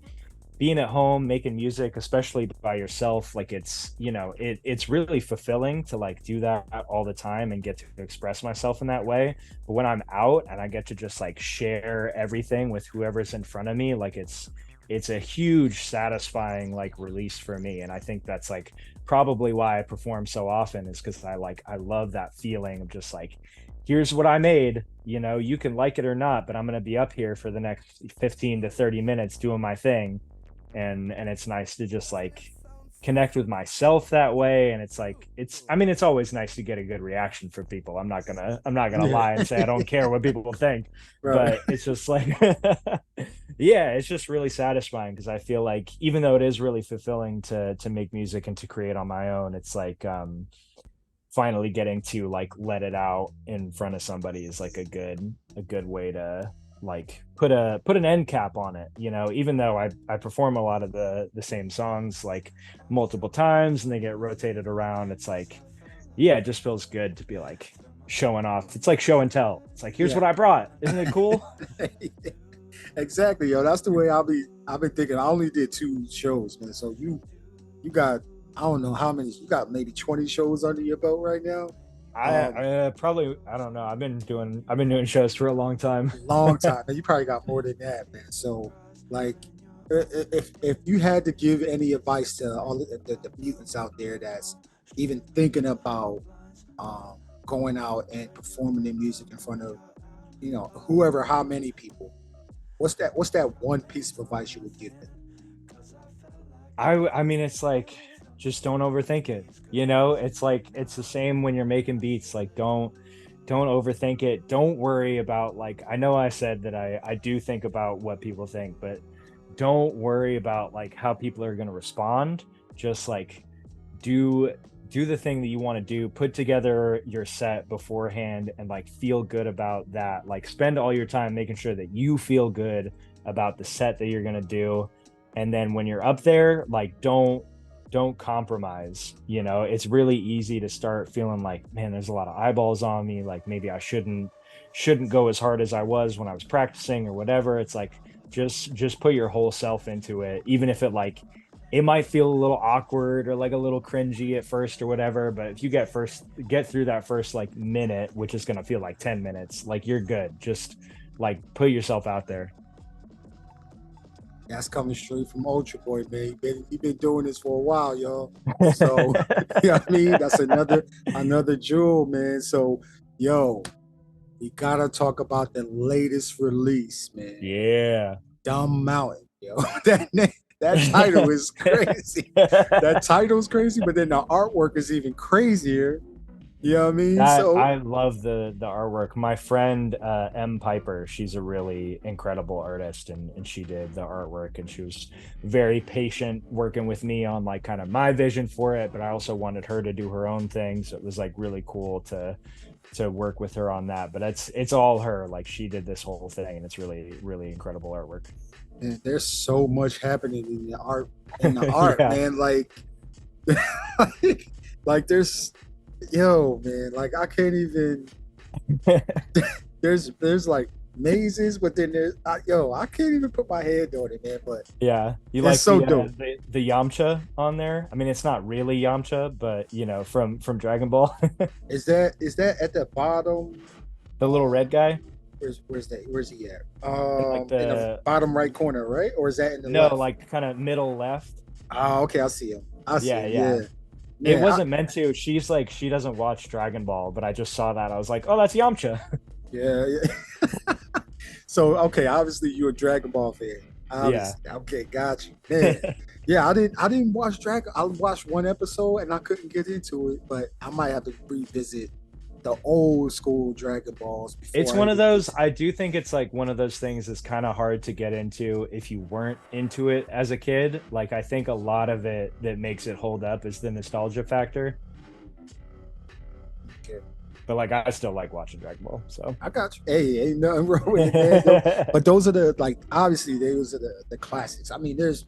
being at home making music, especially by yourself, like it's, you know, it's really fulfilling to like do that all the time and get to express myself in that way. But when I'm out and I get to just like share everything with whoever's in front of me, like it's a huge satisfying like release for me. And I think that's like probably why I perform so often, is because I love that feeling of just like, here's what I made, you know, you can like it or not, but I'm going to be up here for the next 15 to 30 minutes doing my thing. And it's nice to just like connect with myself that way. And it's like, I mean, it's always nice to get a good reaction from people. I'm not gonna Yeah. lie and say I don't care what people think, Right. but it's just like Yeah, it's just really satisfying because I feel like even though it is really fulfilling to make music and to create on my own, it's like finally getting to like let it out in front of somebody is like a good way to like put an end cap on it, you know, even though I perform a lot of the same songs like multiple times and they get rotated around. It's like, yeah, it just feels good to be like showing off. It's like show and tell. It's like, here's Yeah. what I brought. Isn't it cool? Exactly, yo. That's the way I've been thinking. I only did 2 shows, man. So you got, I don't know how many. You got maybe 20 shows under your belt right now. I probably, I don't know. I've been doing shows for a long time. Long time. And you probably got more than that, man. So, like, if you had to give any advice to all the mutants out there that's even thinking about going out and performing their music in front of, you know, whoever, how many people, what's that one piece of advice you would give them? I mean, it's like, just don't overthink it. You know, it's like, it's the same when you're making beats. Like, don't overthink it. Don't worry about, like, I know I said that I do think about what people think, but don't worry about like how people are going to respond. Just like do the thing that you want to do, put together your set beforehand and like feel good about that. Like spend all your time making sure that you feel good about the set that you're going to do. And then when you're up there, like don't compromise. You know, it's really easy to start feeling like, man, there's a lot of eyeballs on me, like maybe I shouldn't go as hard as I was when I was practicing or whatever. It's like, just put your whole self into it, even if it might feel a little awkward or like a little cringy at first or whatever, but if you get through that first like minute, which is going to feel like 10 minutes, like you're good. Just like put yourself out there. That's coming straight from Ultraboy, man. He been doing this for a while, y'all. So, you know what I mean? That's another jewel, man. So, yo, we gotta talk about the latest release, man. Yeah. Dumb Mountain, yo. That title is crazy. That title's crazy, but then the artwork is even crazier. You know what I mean? I love the artwork. My friend M Piper, she's a really incredible artist, and she did the artwork, and she was very patient working with me on like kind of my vision for it, but I also wanted her to do her own thing, so it was like really cool to work with her on that. But it's all her. Like she did this whole thing, and it's really, really incredible artwork. And there's so much happening in the art yeah. Man. Like there's, yo, man, like I can't even. there's like mazes, but then I can't even put my head on it, man. But yeah, you like so dope. The Yamcha on there. I mean, it's not really Yamcha, but you know, from Dragon Ball. Is that at the bottom? The little red guy. Where's he at? Like in the bottom right corner, right? Or is that in the no, left? Like kind of middle left. Oh, okay, I see him. Yeah. It wasn't meant to. She's like, she doesn't watch Dragon Ball, but I just saw that. I was like, oh, that's Yamcha. Yeah. So, okay, obviously you're a Dragon Ball fan. Obviously. Yeah. Okay, got you. Man. Yeah, I didn't watch Dragon. I watched one episode and I couldn't get into it, but I might have to revisit the old school Dragon Balls. It's one of those, I do think it's like one of those things that's kind of hard to get into if you weren't into it as a kid. Like I think a lot of it that makes it hold up is the nostalgia factor. Okay. But like I still like watching Dragon Ball, so I got you. Hey, ain't nothing wrong with it, man. But those are the, like, obviously those are the classics. I mean, there's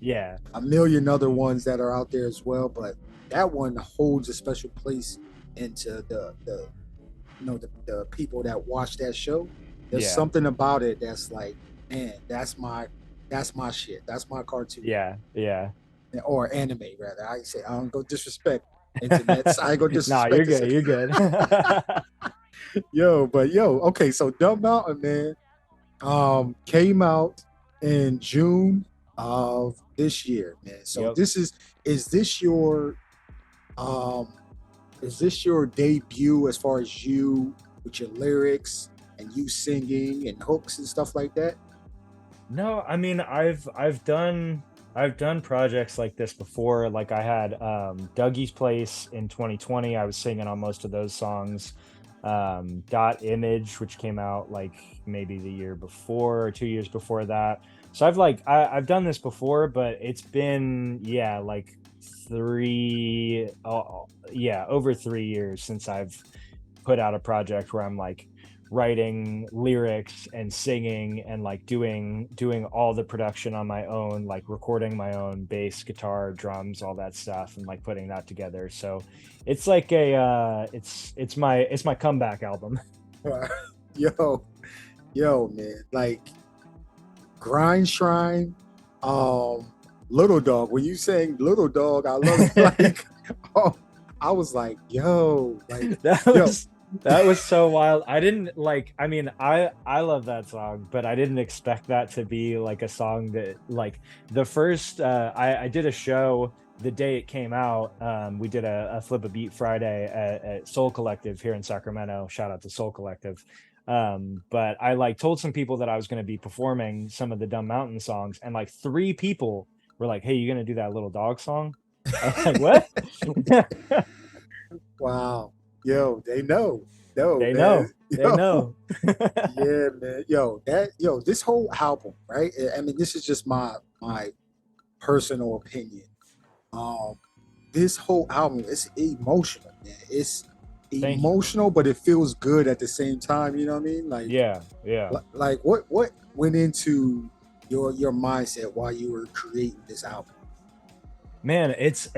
a million other ones that are out there as well, but that one holds a special place into the you know, the people that watch that show. There's something about it that's like, man, that's my shit. That's my cartoon. Yeah. Or anime, rather. I don't go disrespect internet. I ain't go disrespect. No, you're good. Okay, so Dumb Mountain, man, came out in June of this year, man. So is this your debut as far as you with your lyrics and you singing and hooks and stuff like that? No, I mean I've done projects like this before. Like I had Dougie's Place in 2020. I was singing on most of those songs. Dot Image, which came out like maybe the year before or 2 years before that. So I've done this before, but it's been like over 3 years since I've put out a project where I'm like writing lyrics and singing and like doing all the production on my own, like recording my own bass, guitar, drums, all that stuff, and like putting that together. So it's like it's my comeback album. Yo, yo, man, like Grind Shrine, Little Dog. When you sang Little Dog, I love it. Like, oh, I was like, yo, like, That yo, was that was so wild. I didn't like, I mean, I love that song, but I didn't expect that to be like a song that like the first I did a show the day it came out. We did a Flip a Beat Friday at Soul Collective here in Sacramento. Shout out to Soul Collective. But I like told some people that I was going to be performing some of the Dumb Mountain songs, and like 3 people were like, "Hey, you going to do that Little Dog song?" I was like, "What?" wow, yo, they know, no, They know. man, They know. yeah, man, this whole album, right? I mean, this is just my personal opinion. Um, this whole album is emotional, man. It's Thank you. emotional, but it feels good at the same time. You know what I mean? Like, Yeah, yeah. like what went into your mindset while you were creating this album? Man, it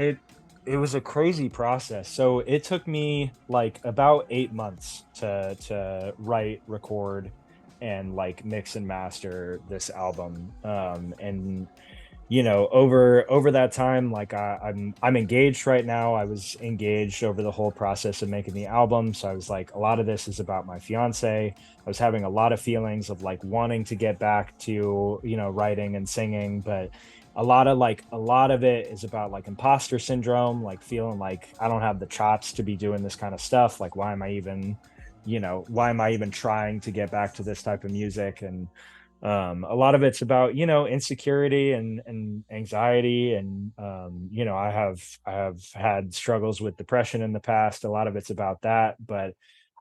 was a crazy process. So it took me like about 8 months to write, record, and like mix and master this album. And over that time, like I'm engaged right now. I was engaged over the whole process of making the album. So I was like, a lot of this is about my fiance. I was having a lot of feelings of like wanting to get back to, writing and singing, but a lot of it is about like imposter syndrome, like feeling like I don't have the chops to be doing this kind of stuff. Like, why am I even trying to get back to this type of music? And a lot of it's about insecurity and anxiety, and I have had struggles with depression in the past. A lot of it's about that, but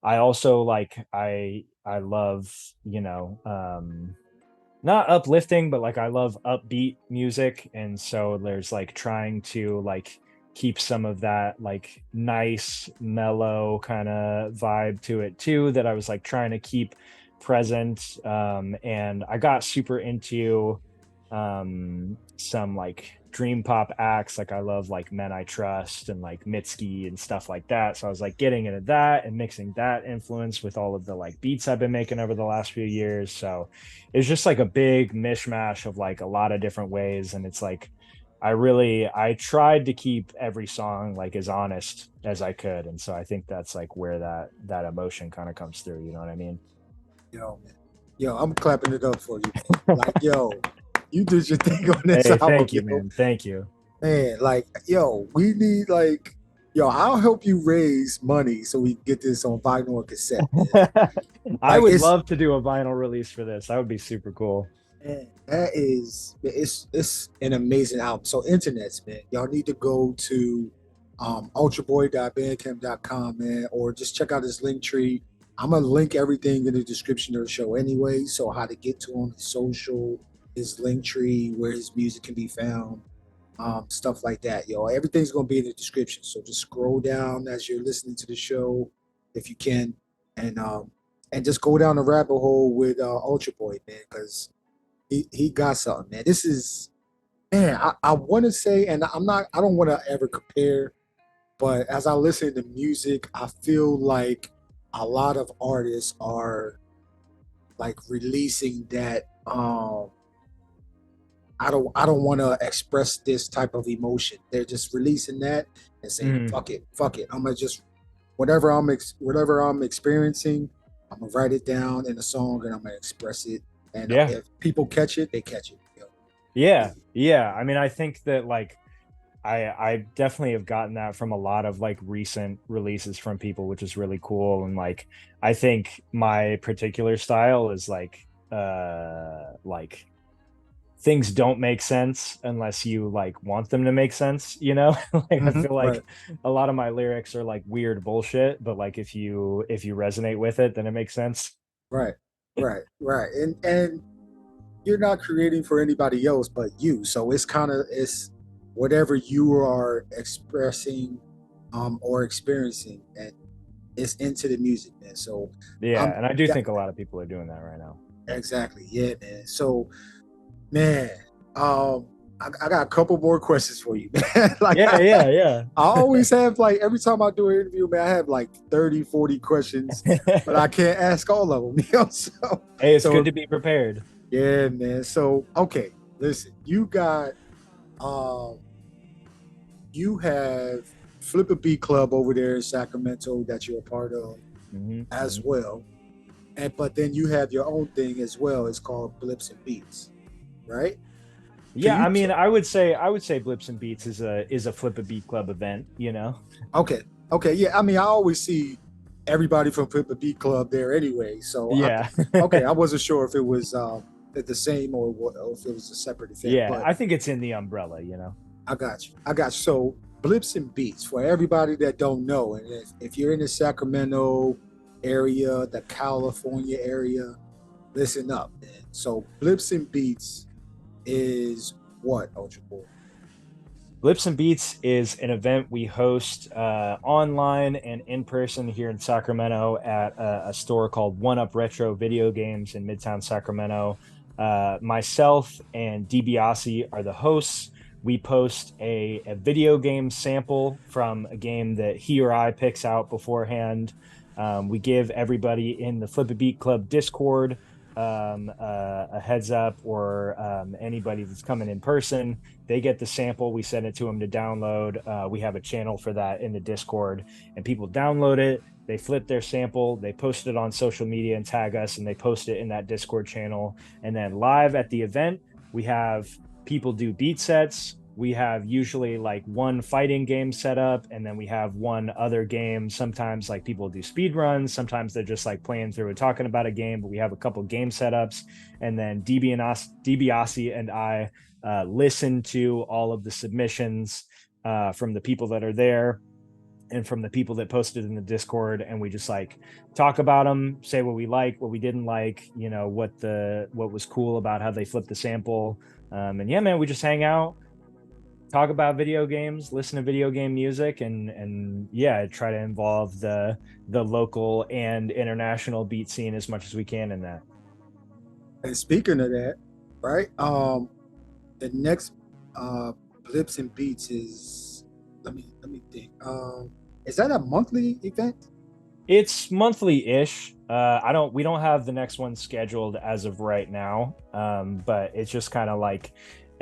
I also like I love not uplifting, but like I love upbeat music, and so there's like trying to like keep some of that like nice mellow kind of vibe to it too, that I was like trying to keep present. And I got super into some like dream pop acts. Like I love like Men I Trust and like Mitski and stuff like that. So I was like getting into that and mixing that influence with all of the like beats I've been making over the last few years. So it's just like a big mishmash of like a lot of different ways. And it's like I tried to keep every song like as honest as I could. And so I think that's like where that emotion kind of comes through, you know what I mean? Yo, man. Yo, I'm clapping it up for you, man. Like, yo, you did your thing on this Hey, album, thank you, yo. man. Thank you. Man, like, yo, we need like, yo, I'll help you raise money so we can get this on vinyl or cassette, man. I Like, would it's love to do a vinyl release for this. That would be super cool. man, that is it's an amazing album. So internets, man, y'all need to go to ultraboy.bandcamp.com, man, or just check out his link tree. I'm gonna link everything in the description of the show anyway. So how to get to him, his social, his link tree, where his music can be found, stuff like that. Yo, everything's gonna be in the description. So just scroll down as you're listening to the show, if you can, and just go down the rabbit hole with Ultra Boy, man, because he got something, man. This is, man, I want to say, and I don't want to ever compare, but as I listen to music, I feel like a lot of artists are like releasing that. I don't want to express this type of emotion. They're just releasing that and saying, Mhm. fuck it. I'm gonna just whatever I'm experiencing, I'm gonna write it down in a song and I'm gonna express it. And Yeah. if people catch it, they catch it. You know? Yeah. Yeah. I mean, I think that like I definitely have gotten that from a lot of like recent releases from people, which is really cool. And like I think my particular style is like things don't make sense unless you like want them to make sense, you know? Like I feel Right, like a lot of my lyrics are like weird bullshit, but like if you resonate with it, then it makes sense. right, right. And you're not creating for anybody else but you. So it's whatever you are expressing or experiencing, and it's into the music, man. So Yeah, and I do think a lot of people are doing that right now. exactly, yeah, man. So, man, I got a couple more questions for you, man. Like, yeah. I always have, like, every time I do an interview, man, I have like 30, 40 questions, but I can't ask all of them. So, hey, it's good to be prepared. Yeah, man. So, okay, listen, you have Flip a Beat Club over there in Sacramento that you're a part of as well. But then you have your own thing as well. It's called Blips and Beats, right? Yeah, I mean, I would say Blips and Beats is a Flip a Beat Club event, you know. Okay, yeah. I mean, I always see everybody from Flip a Beat Club there anyway. So yeah, I wasn't sure if it was the same or if it was a separate event. Yeah, but I think it's in the umbrella, you know. I got you. So Blips and Beats, for everybody that don't know, and if you're in the Sacramento area, the California area, listen up, man. So Blips and Beats is what, Ultraboy? Blips and Beats is an event we host online and in person here in Sacramento at a store called One Up Retro Video Games in Midtown Sacramento. Myself and DIBIA E are the hosts. We post a video game sample from a game that he or I picks out beforehand. We give everybody in the Flip a Beat Club Discord a heads up, or anybody that's coming in person, they get the sample. We send it to them to download. We have a channel for that in the Discord, and people download it. They flip their sample, they post it on social media and tag us, and they post it in that Discord channel. And then live at the event, we have people do beat sets. We have usually like one fighting game set up, and then we have one other game. Sometimes like people do speed runs. Sometimes they're just like playing through and talking about a game, but we have a couple game setups. And then DiBiase and I listen to all of the submissions from the people that are there and from the people that posted in the Discord, and we just like talk about them, say what we like, what we didn't like, you know, what was cool about how they flipped the sample. And yeah, man, we just hang out, talk about video games, listen to video game music, and yeah, try to involve the local and international beat scene as much as we can in that. And speaking of that, right? The next Blips and Beats is, let me think. Is that a monthly event? It's monthly-ish. We don't have the next one scheduled as of right now. But it's just kind of like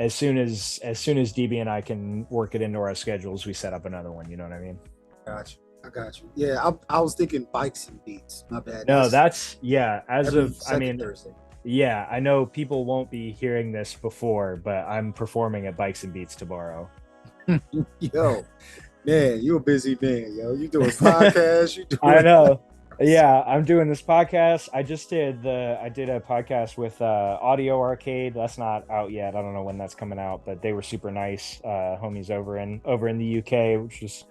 as soon as DB and I can work it into our schedules, we set up another one. You know what I mean? Gotcha. I got you. Yeah, I was thinking Bikes and Beats. My bad. No, that's yeah. As of, I mean, Thursday. Yeah, I know people won't be hearing this before, but I'm performing at Bikes and Beats tomorrow. Yo, man, you're a busy man, yo. You doing podcasts? I know. Yeah, I'm doing this podcast. I did a podcast with Audio Arcade. That's not out yet. I don't know when that's coming out, but they were super nice homies over in the UK, which was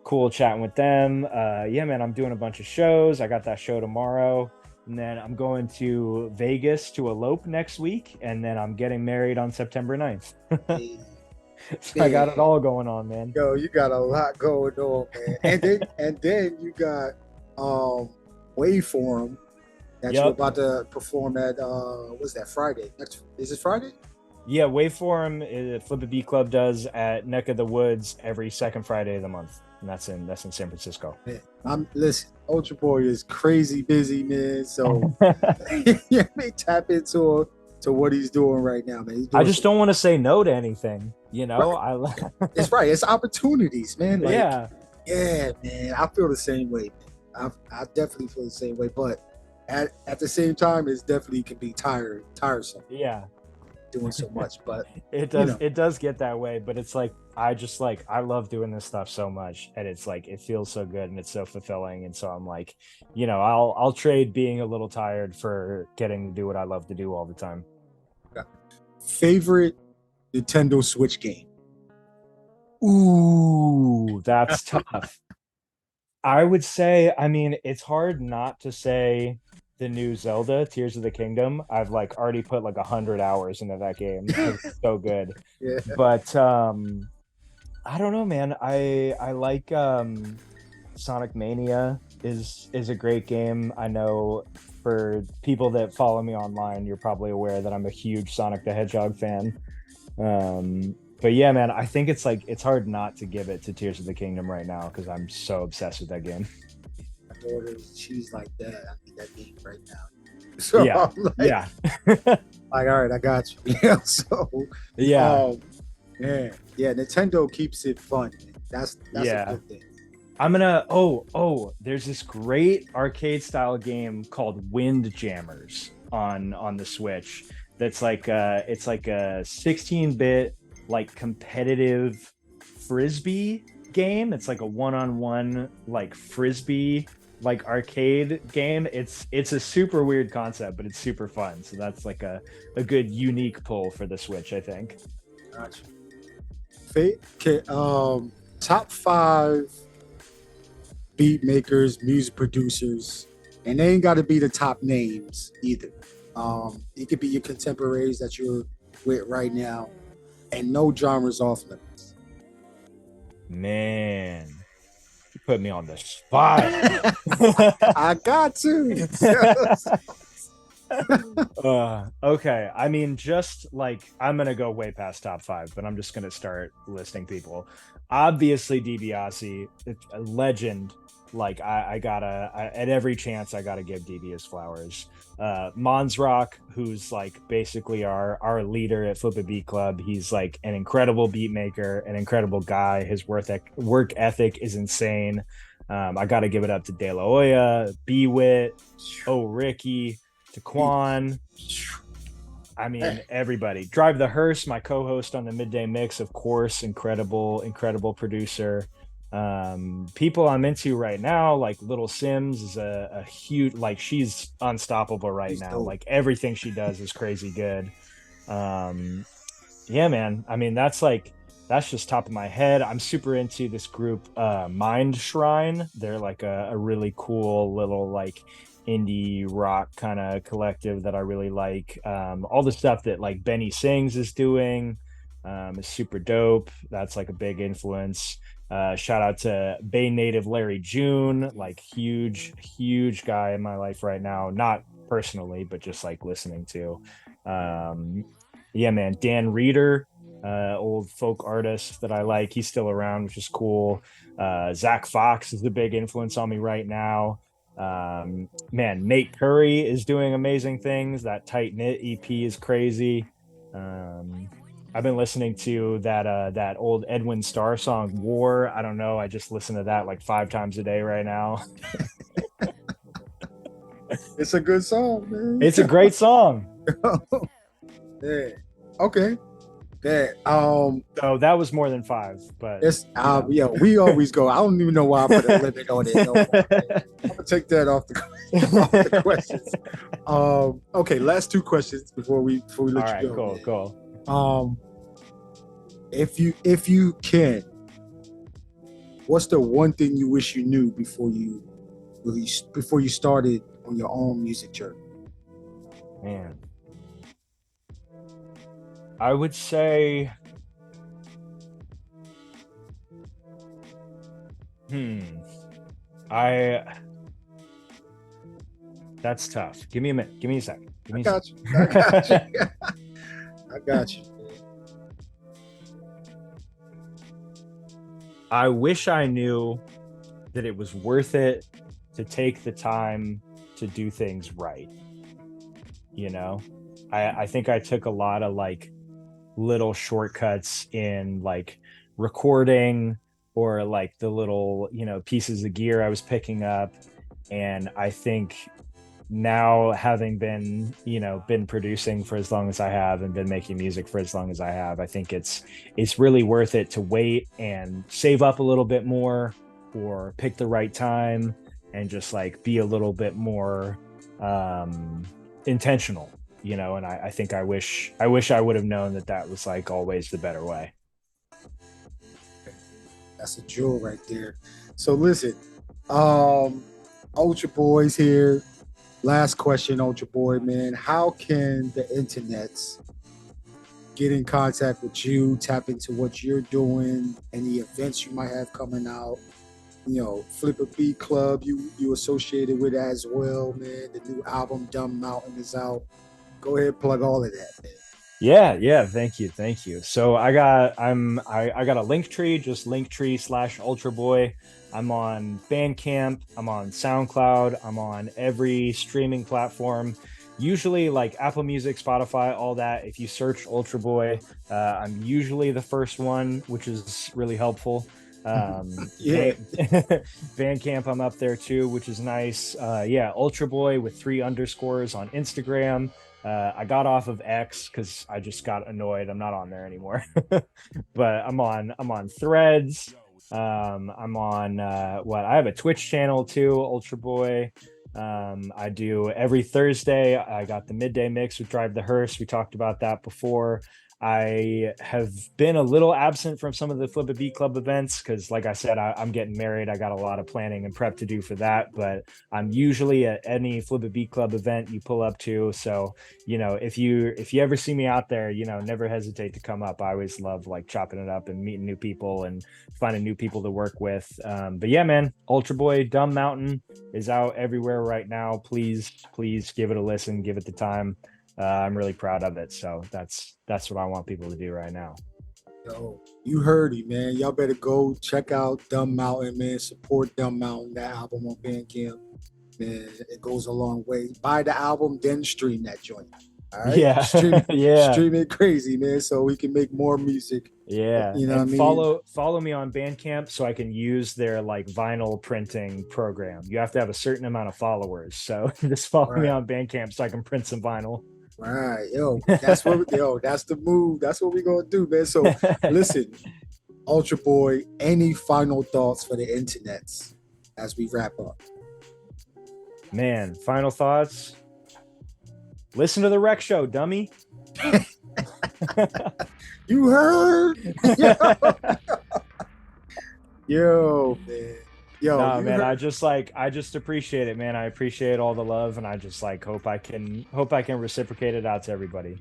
cool chatting with them. Yeah, man, I'm doing a bunch of shows. I got that show tomorrow, and then I'm going to Vegas to elope next week, and then I'm getting married on September 9th. So I got it all going on, man. Yo, you got a lot going on, man. And then you got Waveform that you're about to perform at what's that, Friday? Is it Friday? Yeah, Waveform, Flip a Beat Club does at Neck of the Woods every second Friday of the month, and that's in San Francisco. Man, listen, Ultraboy is crazy busy, man. So yeah, may tap into what he's doing right now, man. I just don't want to say no to anything, you know. Right. It's right. It's opportunities, man. Like, yeah, man. I feel the same way. I definitely feel the same way, but at the same time, it definitely can be tiresome. Yeah, doing so much, but it does. You know. It does get that way, but it's like I love doing this stuff so much, and it's like it feels so good and it's so fulfilling, and so I'm like, you know, I'll trade being a little tired for getting to do what I love to do all the time. Favorite Nintendo Switch game? Ooh, that's tough. I would say, I mean, it's hard not to say the new Zelda, Tears of the Kingdom. I've like already put like 100 hours into that game. It's so good. Yeah. But I don't know, man. I like Sonic Mania is a great game. I know for people that follow me online, you're probably aware that I'm a huge Sonic the Hedgehog fan. But yeah, man, I think it's like it's hard not to give it to Tears of the Kingdom right now because I'm so obsessed with that game. My daughter, she's like that. I need that game right now. So Yeah, I'm like, yeah, like, all right, I got you. Yeah. So yeah, yeah. Nintendo keeps it fun. That's yeah. a good thing. I'm gonna there's this great arcade style game called Windjammers on the Switch that's like it's like a 16-bit like competitive frisbee game. It's like a one-on-one like frisbee like arcade game. It's a super weird concept, but it's super fun. So that's like a good unique pull for the Switch, I think. Gotcha. Okay, top 5 beat makers, music producers, and they ain't got to be the top names either. It could be your contemporaries that you're with right now, and no genres off limits. Man, you put me on the spot. I got to. Okay. I mean, just like I'm gonna go way past top 5, but I'm just gonna start listing people. Obviously, DiBiase, a legend. Like I gotta at every chance I gotta give DB his flowers. Monsrock, who's like basically our leader at Flip a Beat Club. He's like an incredible beat maker, an incredible guy. His work ethic is insane. I gotta give it up to Delaolla, B-Wit, Ohricky, Taquan. I mean, everybody. Drive the Hearse, my co-host on the Midday Mix, of course, incredible producer. People I'm into right now, like Lil Sims is a huge, like she's unstoppable right now. Dope. Like everything she does is crazy good. Yeah, man. I mean, that's just top of my head. I'm super into this group, Mind Shrine. They're like a really cool little like indie rock kind of collective that I really like. All the stuff that like Benny Sings is doing is super dope. That's like a big influence. Shout out to Bay native Larry June, like huge guy in my life right now. Not personally, but just like listening to. Yeah, man. Dan Reeder, old folk artist that I like. He's still around, which is cool. Zak Fox is a big influence on me right now. Man, Nate Curry is doing amazing things. That Tight Knit EP is crazy. I've been listening to that old Edwin Star song War. I don't know, I just listen to that like 5 times a day right now. It's a good song, man. It's a great song. Yeah. Okay. Yeah. So that was more than 5, but it's yeah, we always go. I don't even know why I put a limit on it. No more, I'm gonna take that off the questions. Okay, last 2 questions before we let all you right, go. cool. If you can, what's the one thing you wish you knew before you started on your own music journey? Man, I would say that's tough. Give me a minute. Give me a second. I got you. I got you. I wish I knew that it was worth it to take the time to do things right. You know, I think I took a lot of like little shortcuts in like recording or like the little, pieces of gear I was picking up. And I think now having been producing for as long as I have and been making music for as long as I have, I think it's really worth it to wait and save up a little bit more or pick the right time and just like be a little bit more intentional, and I think I wish I would have known that was like always the better way. That's a jewel right there. So listen, Ultra Boys here. last question, Ultra Boy, man. How can the internets get in contact with you, tap into what you're doing, any events you might have coming out? Flip a Beat Club, you associated with as well, man. The new album Dumb Mountain is out. Go ahead, plug all of that, man. Yeah. Thank you. So I got a link tree, just linktree/Ultraboy. I'm on Bandcamp, I'm on SoundCloud, I'm on every streaming platform. Usually like Apple Music, Spotify, all that. If you search Ultraboy, I'm usually the first one, which is really helpful. Yeah. Bandcamp, I'm up there too, which is nice. Ultraboy with 3 underscores on Instagram. I got off of X because I just got annoyed. I'm not on there anymore. But I'm on Threads. I'm on I have a Twitch channel too, Ultraboy. I do every Thursday. I got the midday mix with Drive the Hearse. We talked about that before. I have been a little absent from some of the Flip a Beat Club events because, like I said, I'm getting married. I got a lot of planning and prep to do for that, but I'm usually at any Flip a Beat Club event you pull up to. So, if you ever see me out there, never hesitate to come up. I always love like chopping it up and meeting new people and finding new people to work with. But yeah, man, Ultraboy Dumb Mountain is out everywhere right now. Please give it a listen, give it the time. I'm really proud of it. So that's what I want people to do right now. Yo, you heard it, man. Y'all better go check out Dumb Mountain, man. Support Dumb Mountain, that album on Bandcamp. Man, it goes a long way. Buy the album, then stream that joint. All right? Yeah. Stream it crazy, man, so we can make more music. Yeah. You know and what I mean? Follow me on Bandcamp so I can use their like vinyl printing program. You have to have a certain amount of followers. So just follow me on Bandcamp so I can print some vinyl. Right, that's the move. That's what we're gonna do, man. So listen, Ultra Boy, any final thoughts for the internets as we wrap up? Man, final thoughts. Listen to the Rec Show, dummy. You heard? Yo, man. No, man, I just appreciate it, man. I appreciate all the love, and I just like hope I can reciprocate it out to everybody.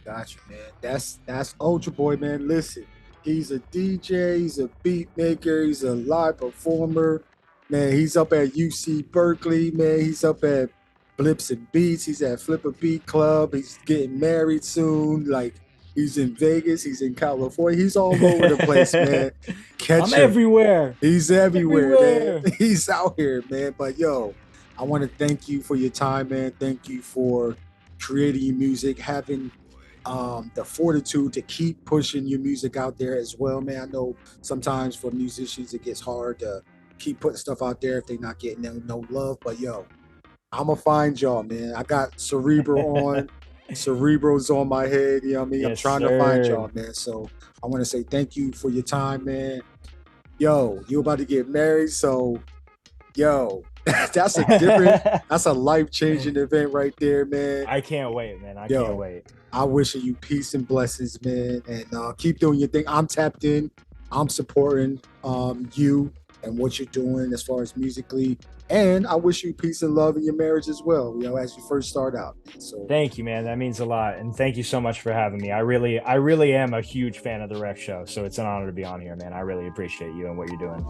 Gotcha, man. That's Ultra Boy, man. Listen, he's a DJ, he's a beat maker, he's a live performer, man. He's up at UC Berkeley, man. He's up at Blips and Beats. He's at Flip a Beat Club. He's getting married soon. Like, he's in Vegas. He's in California. He's all over the place, man. I'm everywhere. He's everywhere, man. He's out here, man. But yo, I want to thank you for your time, man. Thank you for creating your music, having the fortitude to keep pushing your music out there as well, man. I know sometimes for musicians it gets hard to keep putting stuff out there if they're not getting no love. But yo, I'ma find y'all, man. I got Cerebral on. Cerebral's on my head, you know what I mean? Yes, I'm trying to find y'all, man. So I want to say thank you for your time, man. Yo, you about to get married, so yo, that's a life-changing event right there, man. I can't wait, man. I can't wait. I wish you peace and blessings, man, and keep doing your thing. I'm tapped in. I'm supporting you and what you're doing as far as musically. And I wish you peace and love in your marriage as well, as you first start out. So thank you, man. That means a lot. And thank you so much for having me. I really am a huge fan of the Rec Show. So it's an honor to be on here, man. I really appreciate you and what you're doing.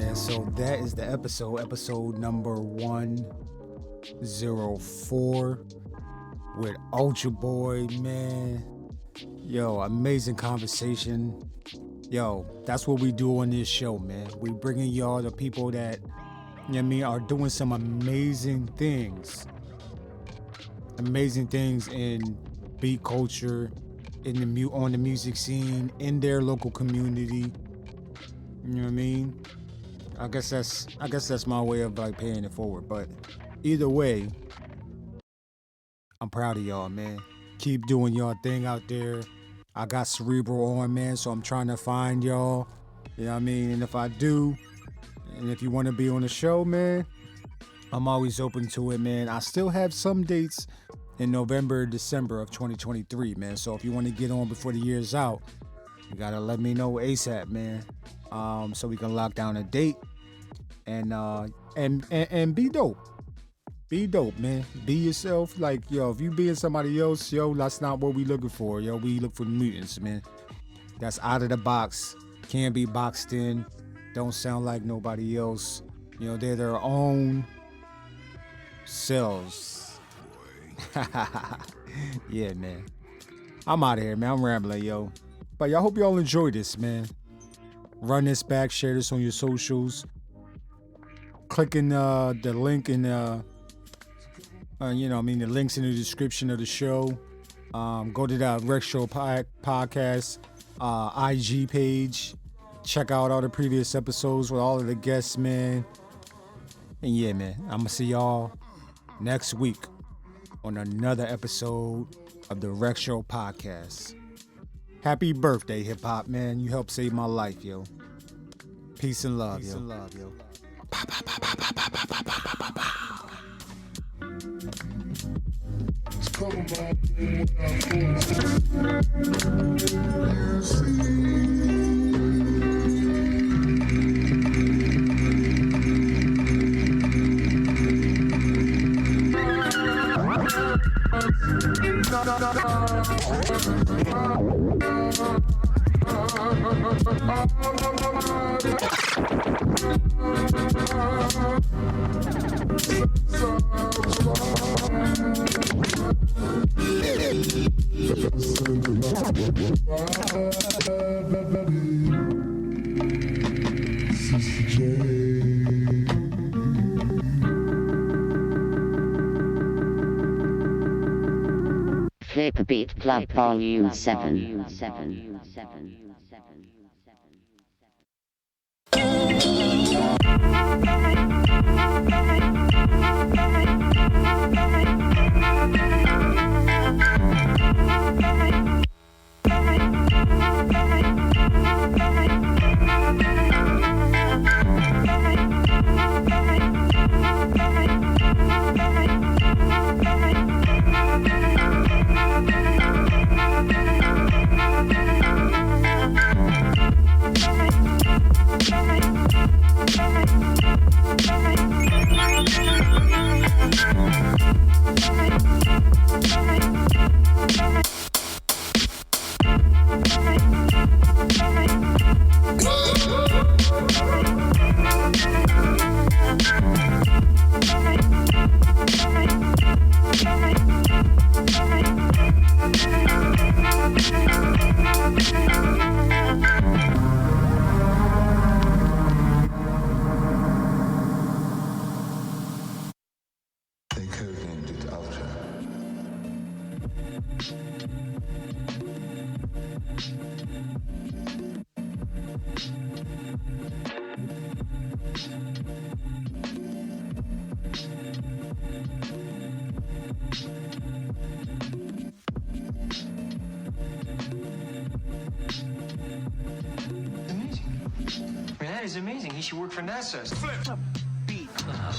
And so that is the episode number 104 with Ultra Boy, man. Yo, amazing conversation. Yo, that's what we do on this show, man. We bringing y'all the people that, are doing some amazing things. Amazing things in beat culture, on the music scene, in their local community. You know what I mean? I guess that's my way of like paying it forward. But either way, I'm proud of y'all, man. Keep doing y'all thing out there. I got Cerebral on, man, so I'm trying to find y'all. You know what I mean? And if I do, and if you want to be on the show, man, I'm always open to it, man. I still have some dates in November, December of 2023, man. So if you want to get on before the year's out, you gotta let me know ASAP, man. So we can lock down a date and be dope. Be dope, man. Be yourself. Like, yo, if you being somebody else, yo, that's not what we looking for. Yo, we look for mutants, man. That's out of the box. Can't be boxed in. Don't sound like nobody else. You know, they're their own selves. Yeah, man. I'm out of here, man. I'm rambling, yo. But y'all, hope y'all enjoy this, man. Run this back. Share this on your socials. Clicking the link in the links in the description of the show. Go to the Rec Show podcast IG page. Check out all the previous episodes with all of the guests, man. And yeah, man, I'm gonna see y'all next week on another episode of the Rec Show podcast. Happy birthday, hip hop, man. You helped save my life, yo. Peace and love, yo. Flip Beat Club Volume 7. That is amazing. He should work for NASA. Flip Beat Club.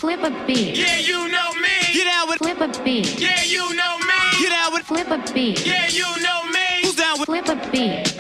Flip a beat. Yeah, you know me. Get out with flip a beat. Yeah, you know me. Get out with flip a beat. Yeah, you know me. Who's down with flip a beat?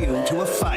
you to a fight.